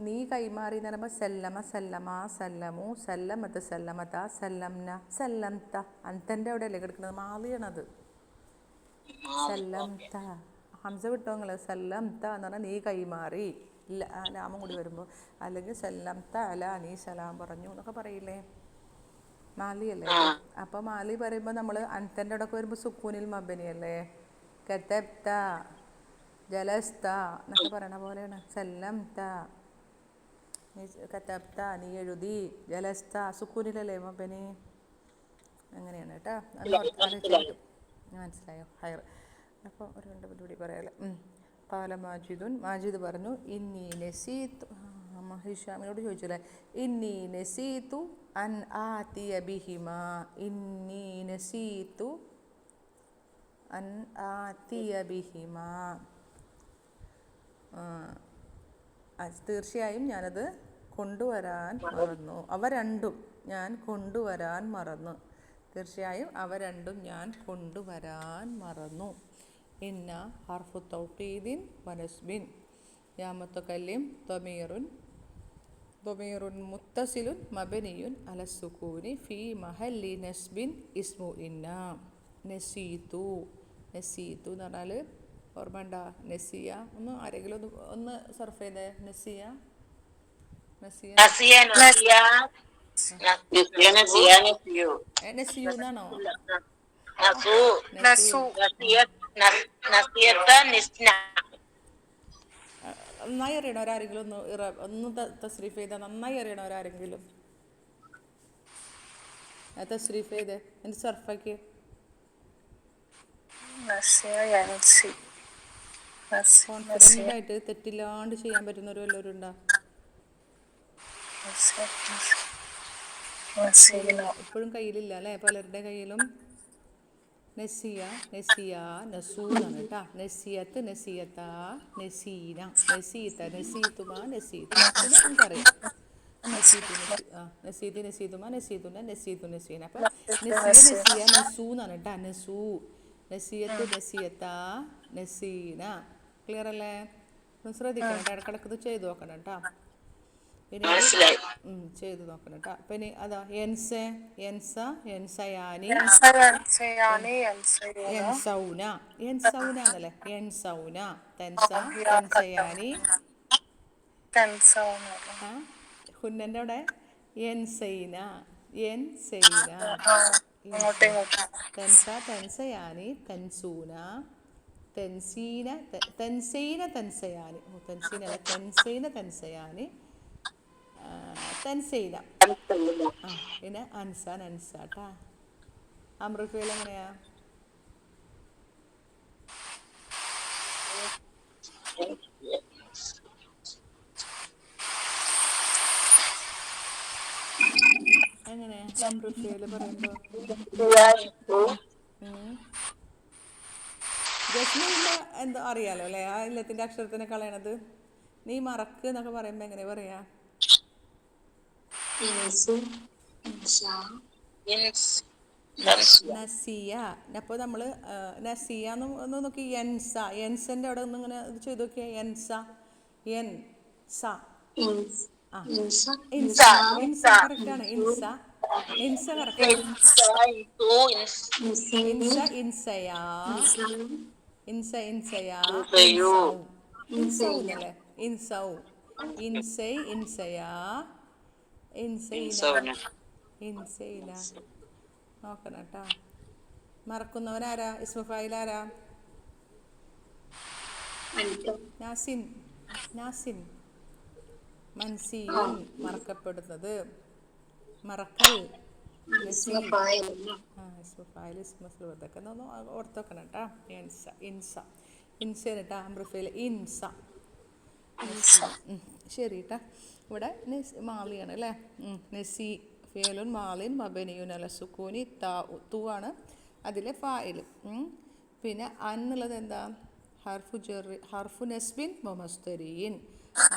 നീ കൈമാറി എന്ന് പറയുമ്പോൾ സല്ലമ സല്ലമ സല്ലമു സല്ലമത്ത് സല്ലമത സല്ലംന സല്ലംത. അന്തൻ്റെ അവിടെ അല്ലേ കിടക്കുന്നത്? മാലിയാണത്. സല്ലംത ഹംസ വിട്ടോ നിങ്ങൾ. സല്ലംത എന്ന് പറഞ്ഞാൽ നീ കൈമാറി. ലാമം കൂടി വരുമ്പോൾ അല്ലെങ്കിൽ സല്ലംത അല നീ സലാം പറഞ്ഞു എന്നൊക്കെ പറയില്ലേ? മാലി അല്ലേ? അപ്പോൾ മാലി പറയുമ്പോൾ നമ്മൾ അന്തൻ്റെ അവിടെ വരുമ്പോൾ സുക്കൂനിൽ മബനി അല്ലേ? കതബ്ത ജലസ്ത എന്നൊക്കെ പറയണ പോലെയാണ്. സല്ലംത നീ കതബ്ത നീ എഴുതി. ജലസ്ത സുക്കൂനിലല്ലേ മബനി? അങ്ങനെയാണ് കേട്ടോ. മനസ്സിലായോ? ഹയർ. അപ്പോൾ ഒരു 2 മിനിറ്റ് കൂടി പറയാമല്ലേ? ഖാല മാജിദുൻ മാജിദ് പറഞ്ഞു ഇന്നി നസീതു. ഹിഷാമിനോട് ചോദിച്ചില്ലേ? ഇന്നി നസീതു അൻ ആതിയ ബിഹിമാ. ഇന്നി നസീതു അൻ ആതിയ ബിഹിമാ. തീർച്ചയായും ഞാനത് കൊണ്ടുവരാൻ മറന്നു. അവ രണ്ടും ഞാൻ കൊണ്ടുവരാൻ മറന്നു. തീർച്ചയായും അവ രണ്ടും ഞാൻ കൊണ്ടുവരാൻ മറന്നു. ഇന്ന ഹർഫു തൗഖീദിൻ വനസ്ബിൻ യാ മുതകല്ലിം ളമീറുൻ ضمير متصل مبني على السكون في محل نصب اسم إن. നസീതു നസീതു എന്ന് പറഞ്ഞാൽ ഓർമ്മ ഉണ്ടാ? നസിയ ഒന്ന് ആരെങ്കിലും ഒന്ന് സർഫ് ചെയ്തേ. നസിയ നസിയ നസിയു എന്നാണോ? നസു നന്നായി അറിയണവരാരെങ്കിലും ഒന്ന് തസ്രീഫ് ചെയ്താൽ നന്നായി അറിയണവരാരെങ്കിലും തസ്രീഫ് ചെയ്തേ. എൻ്റെ സർഫാക്കി കോൺഫിഡൻ്റ് ആയിട്ട് തെറ്റില്ലാണ്ട് ചെയ്യാൻ പറ്റുന്നവരും എല്ലാവരും ഉണ്ടാ? ഇപ്പോഴും കയ്യിലില്ല അല്ലേ? പലരുടെ കയ്യിലും. നസിയ നസിയ നസൂ എന്നാണ് കേട്ടാ. നസിയത്ത് നസിയത്ത നസീന നസീത്ത നസീത്തുമ നസീത്തു. പിന്നെ നമുക്കറിയാം നസീത്തു നസീത്ത് നസീതുമ നസീതുന നസീത്തു നസീന. അപ്പം നസിയ നസിയ നസൂ എന്നാണ് കേട്ടാ. നസൂ നസിയത്ത് നസിയത്ത നസീന. ക്ലിയർ അല്ലേ? ഒന്ന് ശ്രദ്ധിക്കണം കേട്ടോ. ഇടക്കിടക്ക് ചെയ്ത് നോക്കണം കേട്ടോ. പിന്നെ ചെയ്ത് നോക്കണം കേട്ടോ. പിന്നെ അതാ എൻസ എൻസ എൻസയാനി എൻസൗന എൻസൗന എന്നല്ലേ? എൻസൗന തെൻസ തെൻസയാനി ഹുന്നൻ്റെ അവിടെ എൻസൈന എൻസൈന തെൻസ തെൻസയാനി തെൻസൂന തെൻസീന തെൻസൈന തെൻസയാനി തെൻസീനല്ല തെൻസൈന തെൻസയാനി തെൻസൈന. പിന്നെ അൻസ നൻസ കേട്ടാ. അമൃഫയിൽ എങ്ങനെയാ? എങ്ങനെ അമൃഫയിൽ പറയുമ്പോ? ജസ്മില്ല എന്തോ അറിയാലോ അല്ലേ? ആ ഇല്ലത്തിൻ്റെ അക്ഷരത്തിനെ കളയണത്. നീ മറക്ക് എന്നൊക്കെ പറയുമ്പോ എങ്ങനെ പറയാ? നസിയ. അപ്പോൾ നമ്മൾ നസിയ ഒന്ന് നോക്കി. എൻസ എൻസൻ്റെ അവിടെ ഒന്ന് ഇങ്ങനെ ഇത് ചെയ്ത് നോക്കിയാ. എൻസ എൻ സ ഇൻസ ഇൻസ കറക്റ്റാണ്. ഇൻസ ഇൻസ കറക്റ്റാണ്. ഇൻസ ഇൻസയാ ഇൻസ ഇൻസയാ ഇൻസൗ ഇൻസൗ എന്നല്ലേ? ഇൻസൗ ഇൻസൈ ഇൻസയാ ഇൻസൈന ഇൻസൈന. നോക്കണം കേട്ടോ. മറക്കുന്നവനാരാ? ഇസ്മുഫായിലാരാ? നാസിൻ നാസിൻ. മൻസിയുൻ മറക്കപ്പെടുന്നത്. മറക്കൽ ഇസ്മുഫായിൽ ഇസ്മുഫായിൽ ഇതൊക്കെ ഒന്ന് ഓർത്ത് വെക്കണം കേട്ടോ. ഇൻസ ഇൻസ ഇൻസേന കേട്ടോ. അമ്രുഫയിൽ ഇൻസ. ശരി കേട്ടോ. ഇവിടെ മാലിയാണ് അല്ലേ? നസി ഫേലുൻ മാലിൻ മബനിയുൻ അല സുക്കൂനി തു ആണ് അതിലെ ഫായിൽ. പിന്നെ എന്നുള്ളത് എന്താ? ഹർഫു ജെറി ഹർഫു നസ്ബിൻ മൊമസ്തരീൻ.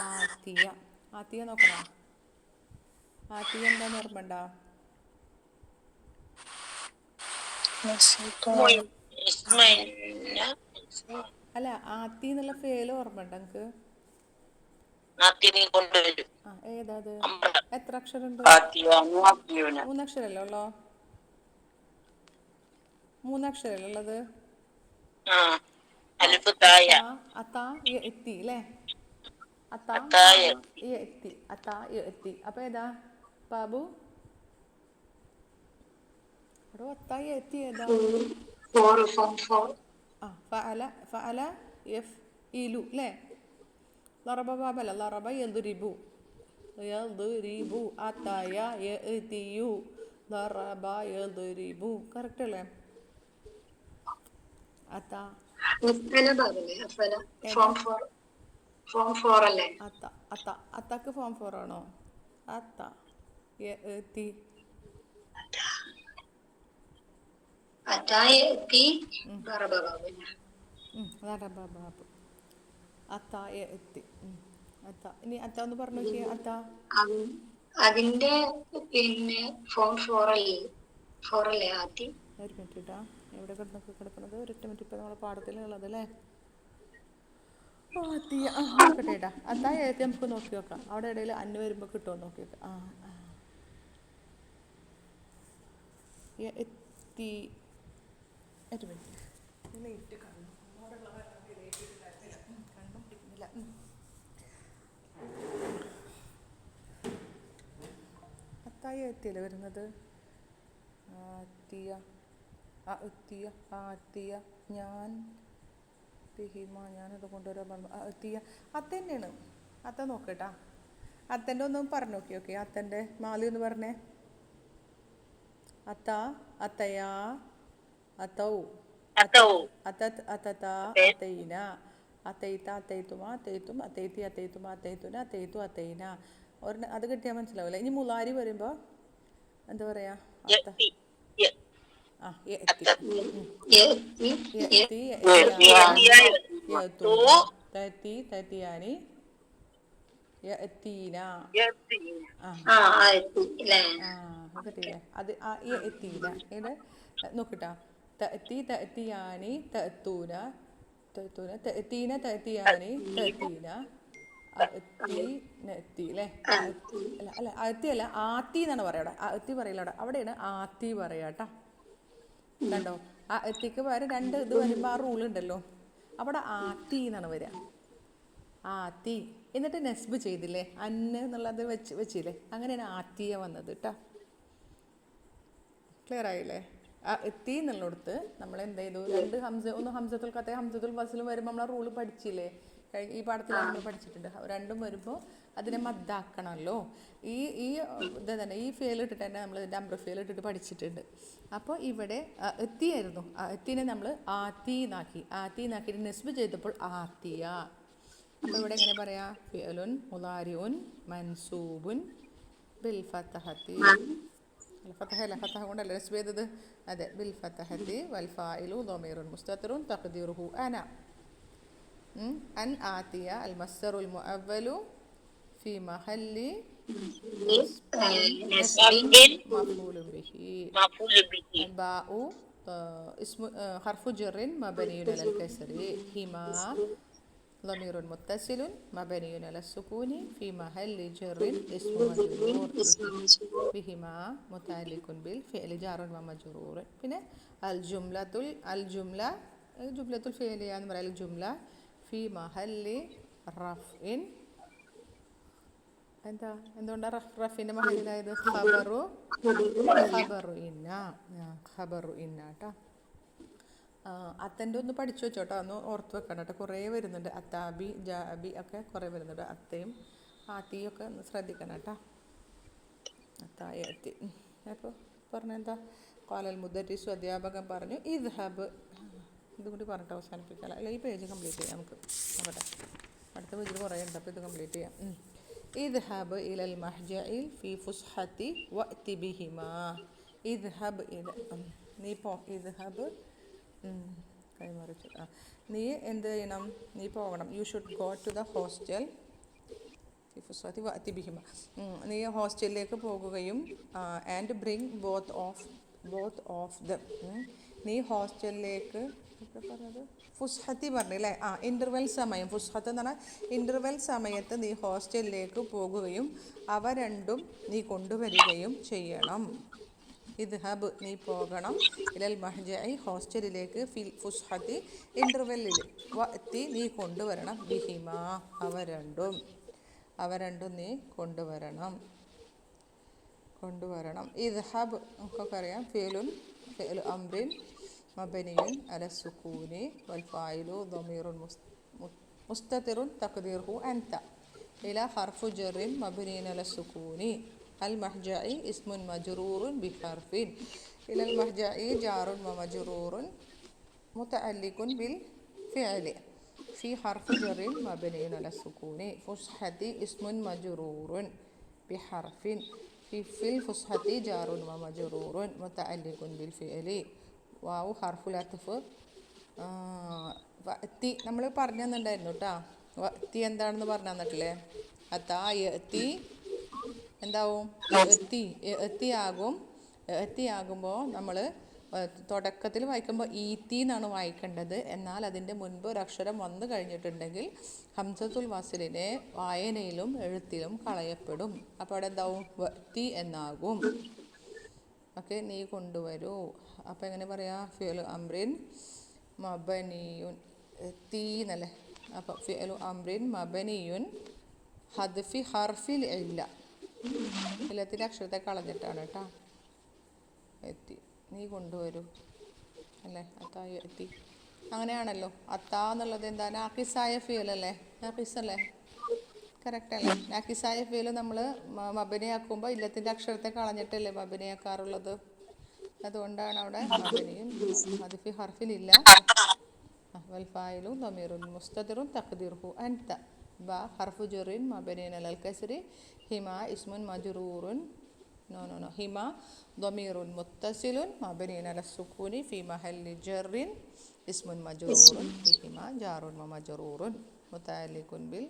ആത്തിയ ആത്തിയ നോക്കണം. ആത്തിയ എന്താന്ന് ഓർമ്മണ്ട? അല്ല ആത്തി എന്നുള്ള ഫേല് ഓർമ്മണ്ട എനിക്ക്? ഏതാ അത്? എത്ര അക്ഷരമുണ്ട്? 3 അക്ഷരല്ലേ ഉള്ളോ? 3 അക്ഷരല്ലേ ഉള്ളത്? എത്തി അല്ലേ? എത്തി. അപ്പൊ ഏതാ ബാബു? എത്തി ഏതാ? ഫഅല ഫഅല യഫ്ഇലു അല്ലേ? ളറബ ബാബല്ല. ളറബ യദ്രിബു യദ്രിബു. അതായ യഅതിയു ളറബ യദ്രിബു. കറക്റ്റ് അല്ലേ? അത അത്തക്ക് ഫോം 4 ആണോ? അത്ത യഅതി ബാബു അത്ത യഅതി. അത്ത. ഇനി അത്ത ഒന്ന് പറഞ്ഞു നോക്കിയേ. അത്ത അതിന്റെ പിന്നെ ഫോം 4 അല്ലേ ആത്തി? ഒരു മിനിറ്റ് കേട്ടാ. എവിടെ കിടക്കുന്നത്? ഒരു മിനിറ്റ്. ഇപ്പം നമ്മളെ പാഠത്തിലുള്ളത് അല്ലേ? തീയ നോക്കട്ടെ ഏട്ടാ. അത്താ എഴുതി നമുക്ക് നോക്കി നോക്കാം. അവിടെ ഇടയിൽ അന്ന് വരുമ്പോൾ കിട്ടുമോ നോക്കി നോക്കാം. എത്തി ഒരു മിനിറ്റ്. ലേറ്റ് കണ്ണു കണ്ണും പിടിക്കുന്നില്ല. അത്തായി എത്തിയല്ലേ വരുന്നത്. എത്തിയ എത്തിയ എത്തിയ ഞാൻ പിഹിമ ഞാനത് കൊണ്ടുവരാൻ പറഞ്ഞു. എത്തിയ അത്ത തന്നെയാണ്. അത്ത നോക്കട്ടാ. അത്തൻ്റെ ഒന്ന് പറഞ്ഞു നോക്കി. ഓക്കെ അത്തൻ്റെ മാലി ഒന്ന് പറഞ്ഞേ. അത്ത അത്തയാ അത്തൗ അത്തത് അത്തത അത്തൈന അത്തൈത്ത അത്തൈത്തുമ അത്തൈത്തും അത്തൈത്തി അത്തൈത്തുമ അത്തൈത്തുന അത്തൈത്തു അത്തൈന. ഒരു അത് കിട്ടിയാൽ മനസ്സിലാവില്ല. ഇനി മുലാരി വരുമ്പോൾ എന്താ പറയാ? അത്ത എത്തി എത്തി തത്തി തത്തിയാനി എത്തീന. കിട്ടിയില്ലേ? അത് എത്തീന. ഇത് നോക്കിട്ടാ. തത്തി തത്തിയാനി തത്തൂന തത്തൂന തത്തീന തത്തിയാനി തത്തീന എത്തി അല്ലേ? അല്ല അല്ല എത്തി അല്ല ആത്തി എന്നാണ് പറയാ. അവിടെ എത്തി പറയില്ല. അവിടെയാണ് ആത്തി പറയാട്ടാ. കണ്ടോ? ആ എത്തിക്ക് പകരം രണ്ട് ഇത് വരുമ്പോൾ ആ റൂൾ ഉണ്ടല്ലോ. അവിടെ ആത്തി എന്നാണ് വരിക. ആത്തി എന്നിട്ട് നെസ്ബ് ചെയ്തില്ലേ? അന്ന് എന്നുള്ളത് വെച്ചില്ലേ? അങ്ങനെയാണ് ആത്തിയ വന്നത് കേട്ടോ. ക്ലിയർ ആയില്ലേ? ആ എത്തി എന്നുള്ളിടത്ത് നമ്മൾ എന്ത് ചെയ്തു? രണ്ട് ഒന്ന് ഹംസത്തുൽ ഖത്തയും ഹംസത്തുൽ വസ്ലും വരുമ്പോൾ നമ്മൾ ആ റൂള് പഠിച്ചില്ലേ? ഈ പാഠത്തിലാണ് നമ്മൾ പഠിച്ചിട്ടുണ്ട്. രണ്ടും വരുമ്പോൾ അതിനെ മദ്ദാക്കണമല്ലോ. ഈ ഇതന്നെ ഈ ഫെയിൽ ഇട്ടിട്ട് തന്നെ നമ്മൾ ഇതിൻ്റെ അമ്പ്ര ഫെയിൽ ഇട്ടിട്ട് പഠിച്ചിട്ടുണ്ട്. അപ്പോൾ ഇവിടെ എത്തിയായിരുന്നു. എത്തിനെ നമ്മൾ ആത്തിന്നാക്കിയിട്ട് നെസ്ബ് ചെയ്തപ്പോൾ ആത്തിയ. അപ്പോൾ ഇവിടെ എങ്ങനെ പറയാ? ഫിഅലുൻ മുളാരിഉൻ മൻസൂബുൻ ബിൽ ഫതഹത്തി. ഫതഹല്ല, ഫതഹ കൊണ്ടല്ലേ നെസ്ബ് ചെയ്തത്? അതെ, ബിൽ ഫതഹത്തി വൽ ഫായിലു ളമീറുൻ മുസ്തതിറുൻ തഖ്ദീറുഹു അന. അൻ ആത്തിയ അൽ മസ്ദറുൽ മുഅവ്വലു ഫി മഹല്ലി മഫ്ഊലുൻ ബിഹി. ബാഉ ഇസ്മു ഹർഫു ജർറിൻ മബനിയുൻ അലൽ കസ്രി. ഹിമാ ضمير متصل مبني على السكون في محل جر اسم مجرور بهما متعلق بالفعل جار ومجرور. പിന്നെ ജുംലത്തുൽ ഫിഅലിയ എന്ന് പറയുന്നത് ജുംല ഫി മഹല്ലി റഫ്ഇൻ. എന്തുകൊണ്ടാണ് റഫിൻ്റെ മഹലിലായത്? ഖബറു ഇന്ന കേട്ടോ. അത്തൻ്റെ ഒന്ന് പഠിച്ചു വെച്ചോട്ടോ, ഒന്ന് ഓർത്ത് വെക്കണം കേട്ടോ. കുറേ വരുന്നുണ്ട്. അത്താബി ജാബി ഒക്കെ കുറേ വരുന്നുണ്ട്. അത്തയും ആത്തിയും ഒക്കെ ഒന്ന് ശ്രദ്ധിക്കണം കേട്ടോ. അത്തായ എത്തി. അപ്പോൾ പറഞ്ഞെന്താ? ഖാലൽ മുദരിസു അധ്യാപകൻ പറഞ്ഞു ഇദ്ഹബ്. ഇതും കൂടി പറഞ്ഞിട്ട് അവസാനിപ്പിക്കാം. അല്ല ഈ പേജ് കംപ്ലീറ്റ് ചെയ്യാം നമുക്ക്. നോക്കട്ടെ, അടുത്ത പേജിൽ കുറേ ഉണ്ട്. അപ്പോൾ ഇത് കംപ്ലീറ്റ് ചെയ്യാം. ഇദ്ഹബ് ഇലൽ മഹ്ജഇൽ ഫി ഫുസ്ഹത്തി വഅതി ബിഹിമാ. ഇദ്ഹബ് നീ പോ. ഇദ്ഹബ് കൈമറിച്ചു. നീ എന്ത് ചെയ്യണം? നീ പോകണം. You should go to the hostel ഫി ഫുസ്ഹത്തി വഅതി ബിഹിമാ. നീ ഹോസ്റ്റലിലേക്ക് പോകുകയും and bring both of them. നീ ഹോസ്റ്റലിലേക്ക് പറഞ്ഞത് ഫുസ്ഹത്തി പറഞ്ഞില്ലേ? ഇൻ്റർവെൽ സമയം. ഫുസ്ഹത്ത് എന്ന് പറഞ്ഞാൽ ഇൻ്റർവെൽ സമയത്ത് നീ ഹോസ്റ്റലിലേക്ക് പോകുകയും അവ രണ്ടും നീ കൊണ്ടുവരികയും ചെയ്യണം. ഇദ്ഹബ് നീ പോകണം. ഇലൽ മഹ്ജഇ ഹോസ്റ്റലിലേക്ക്. ഫിൽ ഫുസ്ഹത്തി ഇൻ്റർവെല്ലിൽ. വഅതി നീ കൊണ്ടുവരണം. ബിഹിമാ അവ രണ്ടും നീ കൊണ്ടുവരണം. ഇദ്ഹബ് നമുക്കൊക്കെ അറിയാം. ഫിഅലു അംറിൻ മബനിയുൻ അല സുകൂനി വൽ ഫായിലു ളമീറുൻ മുസ്തതിറുൻ തഖ്ദീറുഹു അൻത. ഇല ഹർഫു ജർറിൻ മബനിയുൻ അല സുകൂനി. അൽ മഹ്ജഇ ഇസ്മുൻ മജ്റൂറുൻ ബിഹർഫിൻ. ഇലൽ മഹ്ജഇ ജാറുൻ വമജ്റൂറുൻ മുതഅല്ലിഖുൻ ബിൽ ഫിഅലി ഫി ഹർഫു ജർറിൻ മബനിയുൻ അല സുകൂനി. ഫുസ്ഹത്തി ഇസ്മുൻ മജ്റൂറുൻ ബിഹർഫിൻ ഫിൽ ഫുസ്ഹത്തി ജാറുൻ വമജ്റൂറുൻ മുതഅല്ലിഖുൻ ബിൽ ഫിഅലി. വാവു ഹർഫുൽ അത്ഫ്. വഅതി നമ്മൾ പറഞ്ഞു തന്നിട്ടുണ്ടായിരുന്നു കേട്ടോ. വഅതി എന്താണെന്ന് പറഞ്ഞു തന്നിട്ടില്ലേ? അത്താ യഅതി എന്താവും? എത്തി ആകുമ്പോൾ നമ്മൾ തുടക്കത്തിൽ വായിക്കുമ്പോൾ ഈത്തി എന്നാണ് വായിക്കേണ്ടത്. എന്നാൽ അതിൻ്റെ മുൻപ് ഒരു അക്ഷരം വന്നു കഴിഞ്ഞിട്ടുണ്ടെങ്കിൽ ഹംസത്തുൽ വസ്ലിനെ വായനയിലും എഴുത്തിലും കളയപ്പെടും. അപ്പോൾ അവിടെ എന്താവും? തി എന്നാകും. ഓക്കെ, നീ കൊണ്ടുവരൂ. അപ്പോൾ എങ്ങനെ പറയാ? ഫിഅലു അംറിൻ മബനിയുൻ, തീ എന്നല്ലേ. അപ്പോൾ ഫിഅലു അംറിൻ മബനിയുൻ ഹദ്ഫി ഹർഫിൽ ഇല്ല, ഇല്ലത്തിൻ്റെ അക്ഷരത്തെ കളഞ്ഞിട്ടാണ് കേട്ടോ. എത്തി, നീ കൊണ്ടുവരൂ അല്ലേ. അത്തായി എത്തി, അങ്ങനെയാണല്ലോ. അത്താ എന്നുള്ളത് എന്താ? നാക്കിസായ ഫിയലല്ലേ, നാക്കിസല്ലേ, കറക്റ്റ് അല്ലേ. നാക്കിസായ ഫിയൽ നമ്മൾ മബനിയാക്കുമ്പോൾ ഇല്ലത്തിൻ്റെ അക്ഷരത്തെ കളഞ്ഞിട്ടല്ലേ മബനിയാക്കാറുള്ളത്. അതുകൊണ്ടാണ് അവിടെ മബനിയും ഹദ്ഫി ഹർഫിലില്ല. വൽഫായിലു ദമീറുൻ മുസ്തതിറുൻ തഖ്ദീറുഹു അൻത, ബ ഹർഫു ജറിൻ മബനിൻ അലൽ കസ്രി, ഹിമ ഇസ്മുൻ മജ്റൂറുൻ നോ ഹിമ ദമീറുൻ മുത്തസിലുൻ മബനിൻ അലൽ സുകൂനി ഫി മഹല്ലി ജറിൻ ഇസ്മുൻ മജ്റൂറുൻ ബിഹിമ ജാറുൻ വ മജ്റൂറുൻ മുതഅല്ലിഖുൻ ബിൽ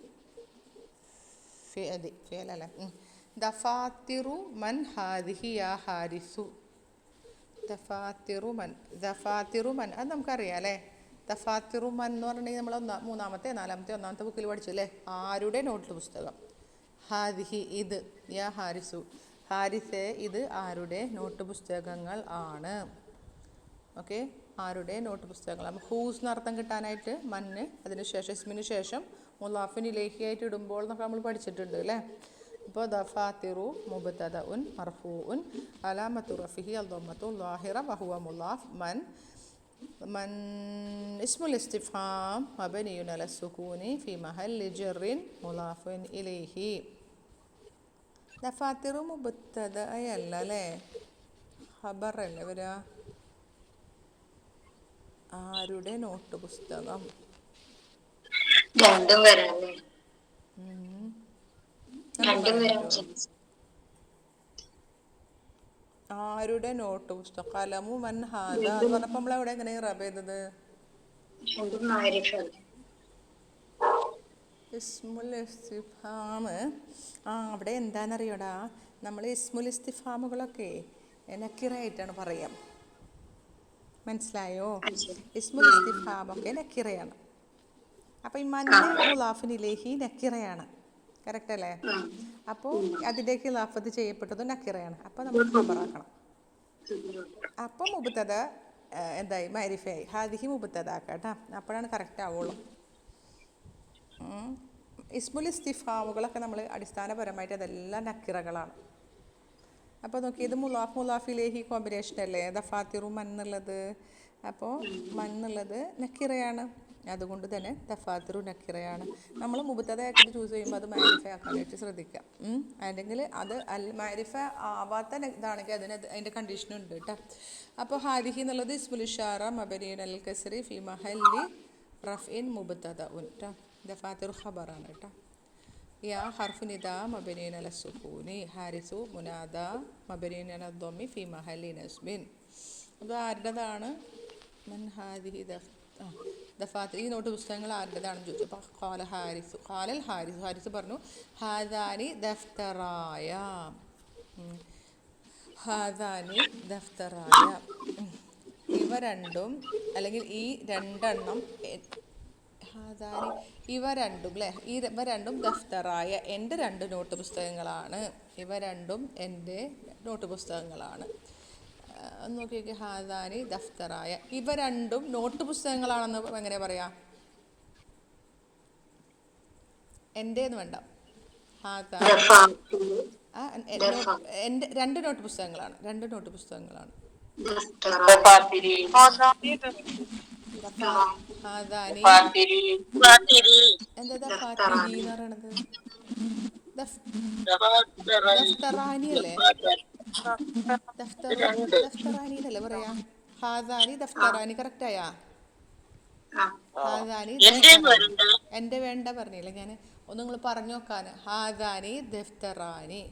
ഫിഅലി ഫിഅലല്ല. ദഫാത്തിറു മൻ ഹാദിഹി യാ ഹാരിസു. ദഫാത്തിറു മൻ, ദഫാത്തിറു മൻ അത് നമുക്കറിയാം അല്ലേ. ദഫാത്തിറു മൻ എന്ന് പറഞ്ഞിട്ടുണ്ടെങ്കിൽ നമ്മൾ മൂന്നാമത്തെ ഒന്നാമത്തെ ബുക്കിൽ പഠിച്ചു അല്ലേ. ആരുടെ നോട്ട് പുസ്തകം? ഹാദിഹി ഇത്, യാ ഹാരിസു ഹാരിസെ ഇത് ആരുടെ നോട്ട് പുസ്തകങ്ങൾ ആണ്. ഓക്കെ, ആരുടെ നോട്ട് പുസ്തകങ്ങൾ. അപ്പോൾ ഹൂസ് എന്നർത്ഥം കിട്ടാനായിട്ട് മന്ന് അതിന് ശേഷം ഇസ്മിന് ശേഷം മുലാഫിൻ ഇലൈഹിയായിട്ട് ഇടുമ്പോൾ എന്നൊക്കെ നമ്മൾ പഠിച്ചിട്ടുണ്ട് അല്ലേ. ഇപ്പോൾ ദഫാത്തിറു മുബ്തദഉൻ മർഫൂഉൻ അലാമത്തു റഫിഹി അൽദമ്മത്തു ളാഹിറ വഹുവ മുലാഫ് മൻ ഇസ്മുൽ ഇസ്തിഫാം മബനിയുൻ അല സുകൂനി ഫി മഹല്ലി ജറിൻ മുലാഫിൻ ഇലൈഹി. ദഫാത്തിറു മുബ്തദഅല്ല അല്ലേ, ഖബർ അല്ലേ വരിക. ആരുടെ നോട്ട് പുസ്തകം? രണ്ടും വരാല്ലേ, രണ്ടും വരാൻ. ആരുടെ നോട്ട് പുസ്തകം? കലമു മൻ ഹാദ എന്ന് പറഞ്ഞപ്പോൾ നമ്മൾ എവിടെ എങ്ങനെ റബ് ചെയ്തത്? ഇസ്മുൽ ഇസ്തിഫാം. അവിടെ എന്താണെന്നറിയോടാ, നമ്മൾ ഇസ്മുൽ ഇസ്തിഫാമുകളൊക്കെ നക്കിറയായിട്ടാണ് പറയാം. മനസ്സിലായോ? ഇസ്മുൽ ഇസ്തിഫാമൊക്കെ നക്കിറയാണ്. അപ്പോൾ ഈ മൻ മുലാഫിനിലേഹി നക്കിറയാണ്, കറക്റ്റ് അല്ലേ. അപ്പോൾ അതിലേക്ക് ലാഫത്ത് ചെയ്യപ്പെട്ടത് നക്കിറയാണ്. അപ്പോൾ നമ്മൾ ഖബറാക്കണം. അപ്പോൾ മുബ്തദ എന്തായി? മഅരിഫയായി. ഹാദിഹി മുബ്തദാക്കാട്ടാ, അപ്പോഴാണ് കറക്റ്റ് ആവുള്ളൂ. ഇസ്മുൽ ഇസ്തിഫാമുകളൊക്കെ നമ്മൾ അടിസ്ഥാനപരമായിട്ട് അതെല്ലാം നക്കിറകളാണ്. അപ്പോൾ നോക്കി, ഇത് മുലാഫിലേഹി കോമ്പിനേഷൻ അല്ലേ ദഫാത്തിറു മൻ എന്നുള്ളത്. അപ്പോൾ മൻ എന്നുള്ളത് നക്കിറയാണ്, അതുകൊണ്ട് തന്നെ ദഫാത്തിറു നക്കിറയാണ്. നമ്മൾ മുബ്തദയാക്കിയിട്ട് ചൂസ് ചെയ്യുമ്പോൾ അത് മഅരിഫ ആക്കാനായിട്ട് ശ്രദ്ധിക്കാം. അല്ലെങ്കിൽ അത് മഅരിഫ ആവാത്ത ഇതാണെങ്കിൽ അതിൻ്റെ കണ്ടീഷനുണ്ട് കേട്ടോ. അപ്പോൾ ഹാദിഹി എന്നുള്ളത് ഇസ്മുൽ ഇഷാറ മബനിയുൻ അൽ കസ്രി ഫി മഹല്ലി റഫ്ഇൻ മുബ്തദഉൻ ട്ടോ. ദഫാത്തിറു ഖബറാണ് കേട്ടോ. യാ ഹർഫു നിദാ മബനിയുൻ അല സുകൂനി, ഹാരിസു മുനാദ മബനിയുൻ അല ദമ്മി ഫി മഹല്ലി നസ്ബിൻ. അത് ആരുടേതാണ്? മൻ ഹാദിഹി ദഫാത്തിർ. ഈ നോട്ട് പുസ്തകങ്ങൾ ആരുടേതാണെന്ന് ചോദിച്ചു. അപ്പോൾ ഖാല ഹാരിസു, ഖാലൽ ഹാരിസു, ഹാരിസ് പറഞ്ഞു ഹാദാനി ദഫ്തറായ, ഹാദാനി ദഫ്തറായ, ഇവ രണ്ടും അല്ലെങ്കിൽ ഈ രണ്ടെണ്ണം, ഹാദാനി ഇവ രണ്ടും അല്ലേ, ഇവ രണ്ടും ദഫ്തറായ എൻ്റെ രണ്ട് നോട്ട് പുസ്തകങ്ങളാണ്. ഇവ രണ്ടും എൻ്റെ നോട്ട് പുസ്തകങ്ങളാണ്. നോക്കിയൊക്കെ, ഹാദാനി ദഫ്തറായ, ഇവ രണ്ടും നോട്ട് പുസ്തകങ്ങളാണെന്ന് എങ്ങനെ പറയാം? എൻ്റെന്ന് വേണ്ട, എൻ്റെ രണ്ട് നോട്ട് പുസ്തകങ്ങളാണ്, രണ്ട് നോട്ട് പുസ്തകങ്ങളാണ്. ഹാദാനി എന്താ ദഫാത്തിരി എന്ന് പറയണത്? ദഫ്തറാനി അല്ലേ, ദഫ്തറാനി എന്നല്ലേ പറയാ? ഹാദാനി ദഫ്തറാനി കറക്റ്റ് ആയാ? ഹാദാനി എൻ്റെ വേണ്ട പറഞ്ഞില്ല ഞാൻ, ഒന്ന് നിങ്ങൾ പറഞ്ഞു നോക്കാൻ. ഹാദാനി ദഫ്തറാനി,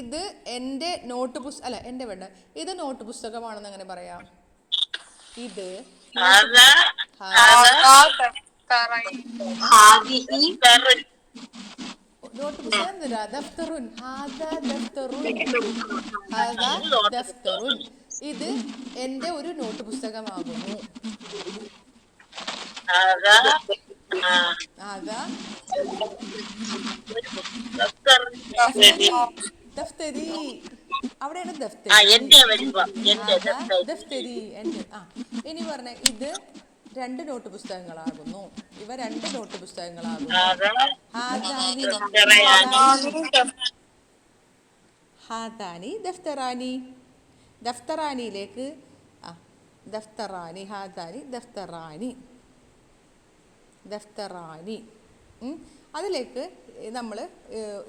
ഇത് എൻ്റെ നോട്ട് പുസ്തകം അല്ല, എൻ്റെ വേണ്ട, ഇത് നോട്ട് പുസ്തകമാണെന്ന് എങ്ങനെ പറയാം? ഇത് നോട്ട് പുസ്തകം എന്തിനാ? ദഫ്തറുൻ, ഹാദാ ദഫ്തറുൻ, ഹാദാ ദഫ്തറുൻ. ഇത് എൻ്റെ ഒരു നോട്ട് പുസ്തകമാകുന്നു. هذا ആദാ ദഫ്തരി. دفتري. ദഫ്തരി അവിടെയാണ് ആ ദഫ്തരി. എന്റെ വരുമ്പോ എന്റെ ആദാ ദഫ്തരി എൻ്റെ. ഇനി പറഞ്ഞ ഇത് 2 നോട്ട് പുസ്തകങ്ങളാകുന്നു. ഇവ 2 നോട്ട് പുസ്തകങ്ങളാകുന്നു. ഹാദാനി ഹാദാനി ദഫ്തറാനി. ദഫ്തറാനിയിലേക്ക് ദഫ്തറാനി ഹാദാനി ദഫ്തറാനി ദഫ്തറാനി. അതിലേക്ക് നമ്മൾ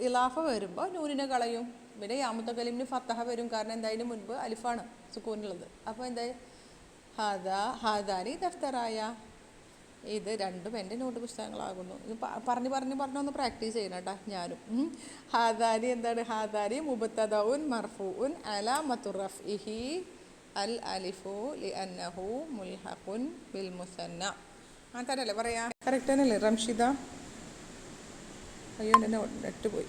ഇലാഫ വരുമ്പോൾ നൂനിനെ കളയും. പിന്നെ യാമത്ത കലിമിന് ഫത്തഹ വരും. കാരണം എന്തായാലും മുൻപ് അലിഫാണ് സുക്കൂനുള്ളത്. അപ്പോൾ എന്തായാലും ഹാദാനി ദഫ്തറായ. ഇത് 2 എൻ്റെ നോട്ട് പുസ്തകങ്ങളാകുന്നു. ഇത് പറഞ്ഞൊന്ന് പ്രാക്ടീസ് ചെയ്യണം കേട്ടോ ഞാനും. ഹാദാനി എന്താണ്? ഹാദാനി മുബത്തദഉൻ മർഫൂഉൻ അലാമത്തു റഫ്ഇഹി അൽ അലിഫു ലിഅന്നഹു മുൽഹഖുൻ ബിൽ മുസന്ന. തന്നെയല്ലേ പറയാ? കറക്റ്റ് തന്നെയല്ലേ റംഷിദ? അയ്യോ എൻ്റെ നെറ്റ് പോയി.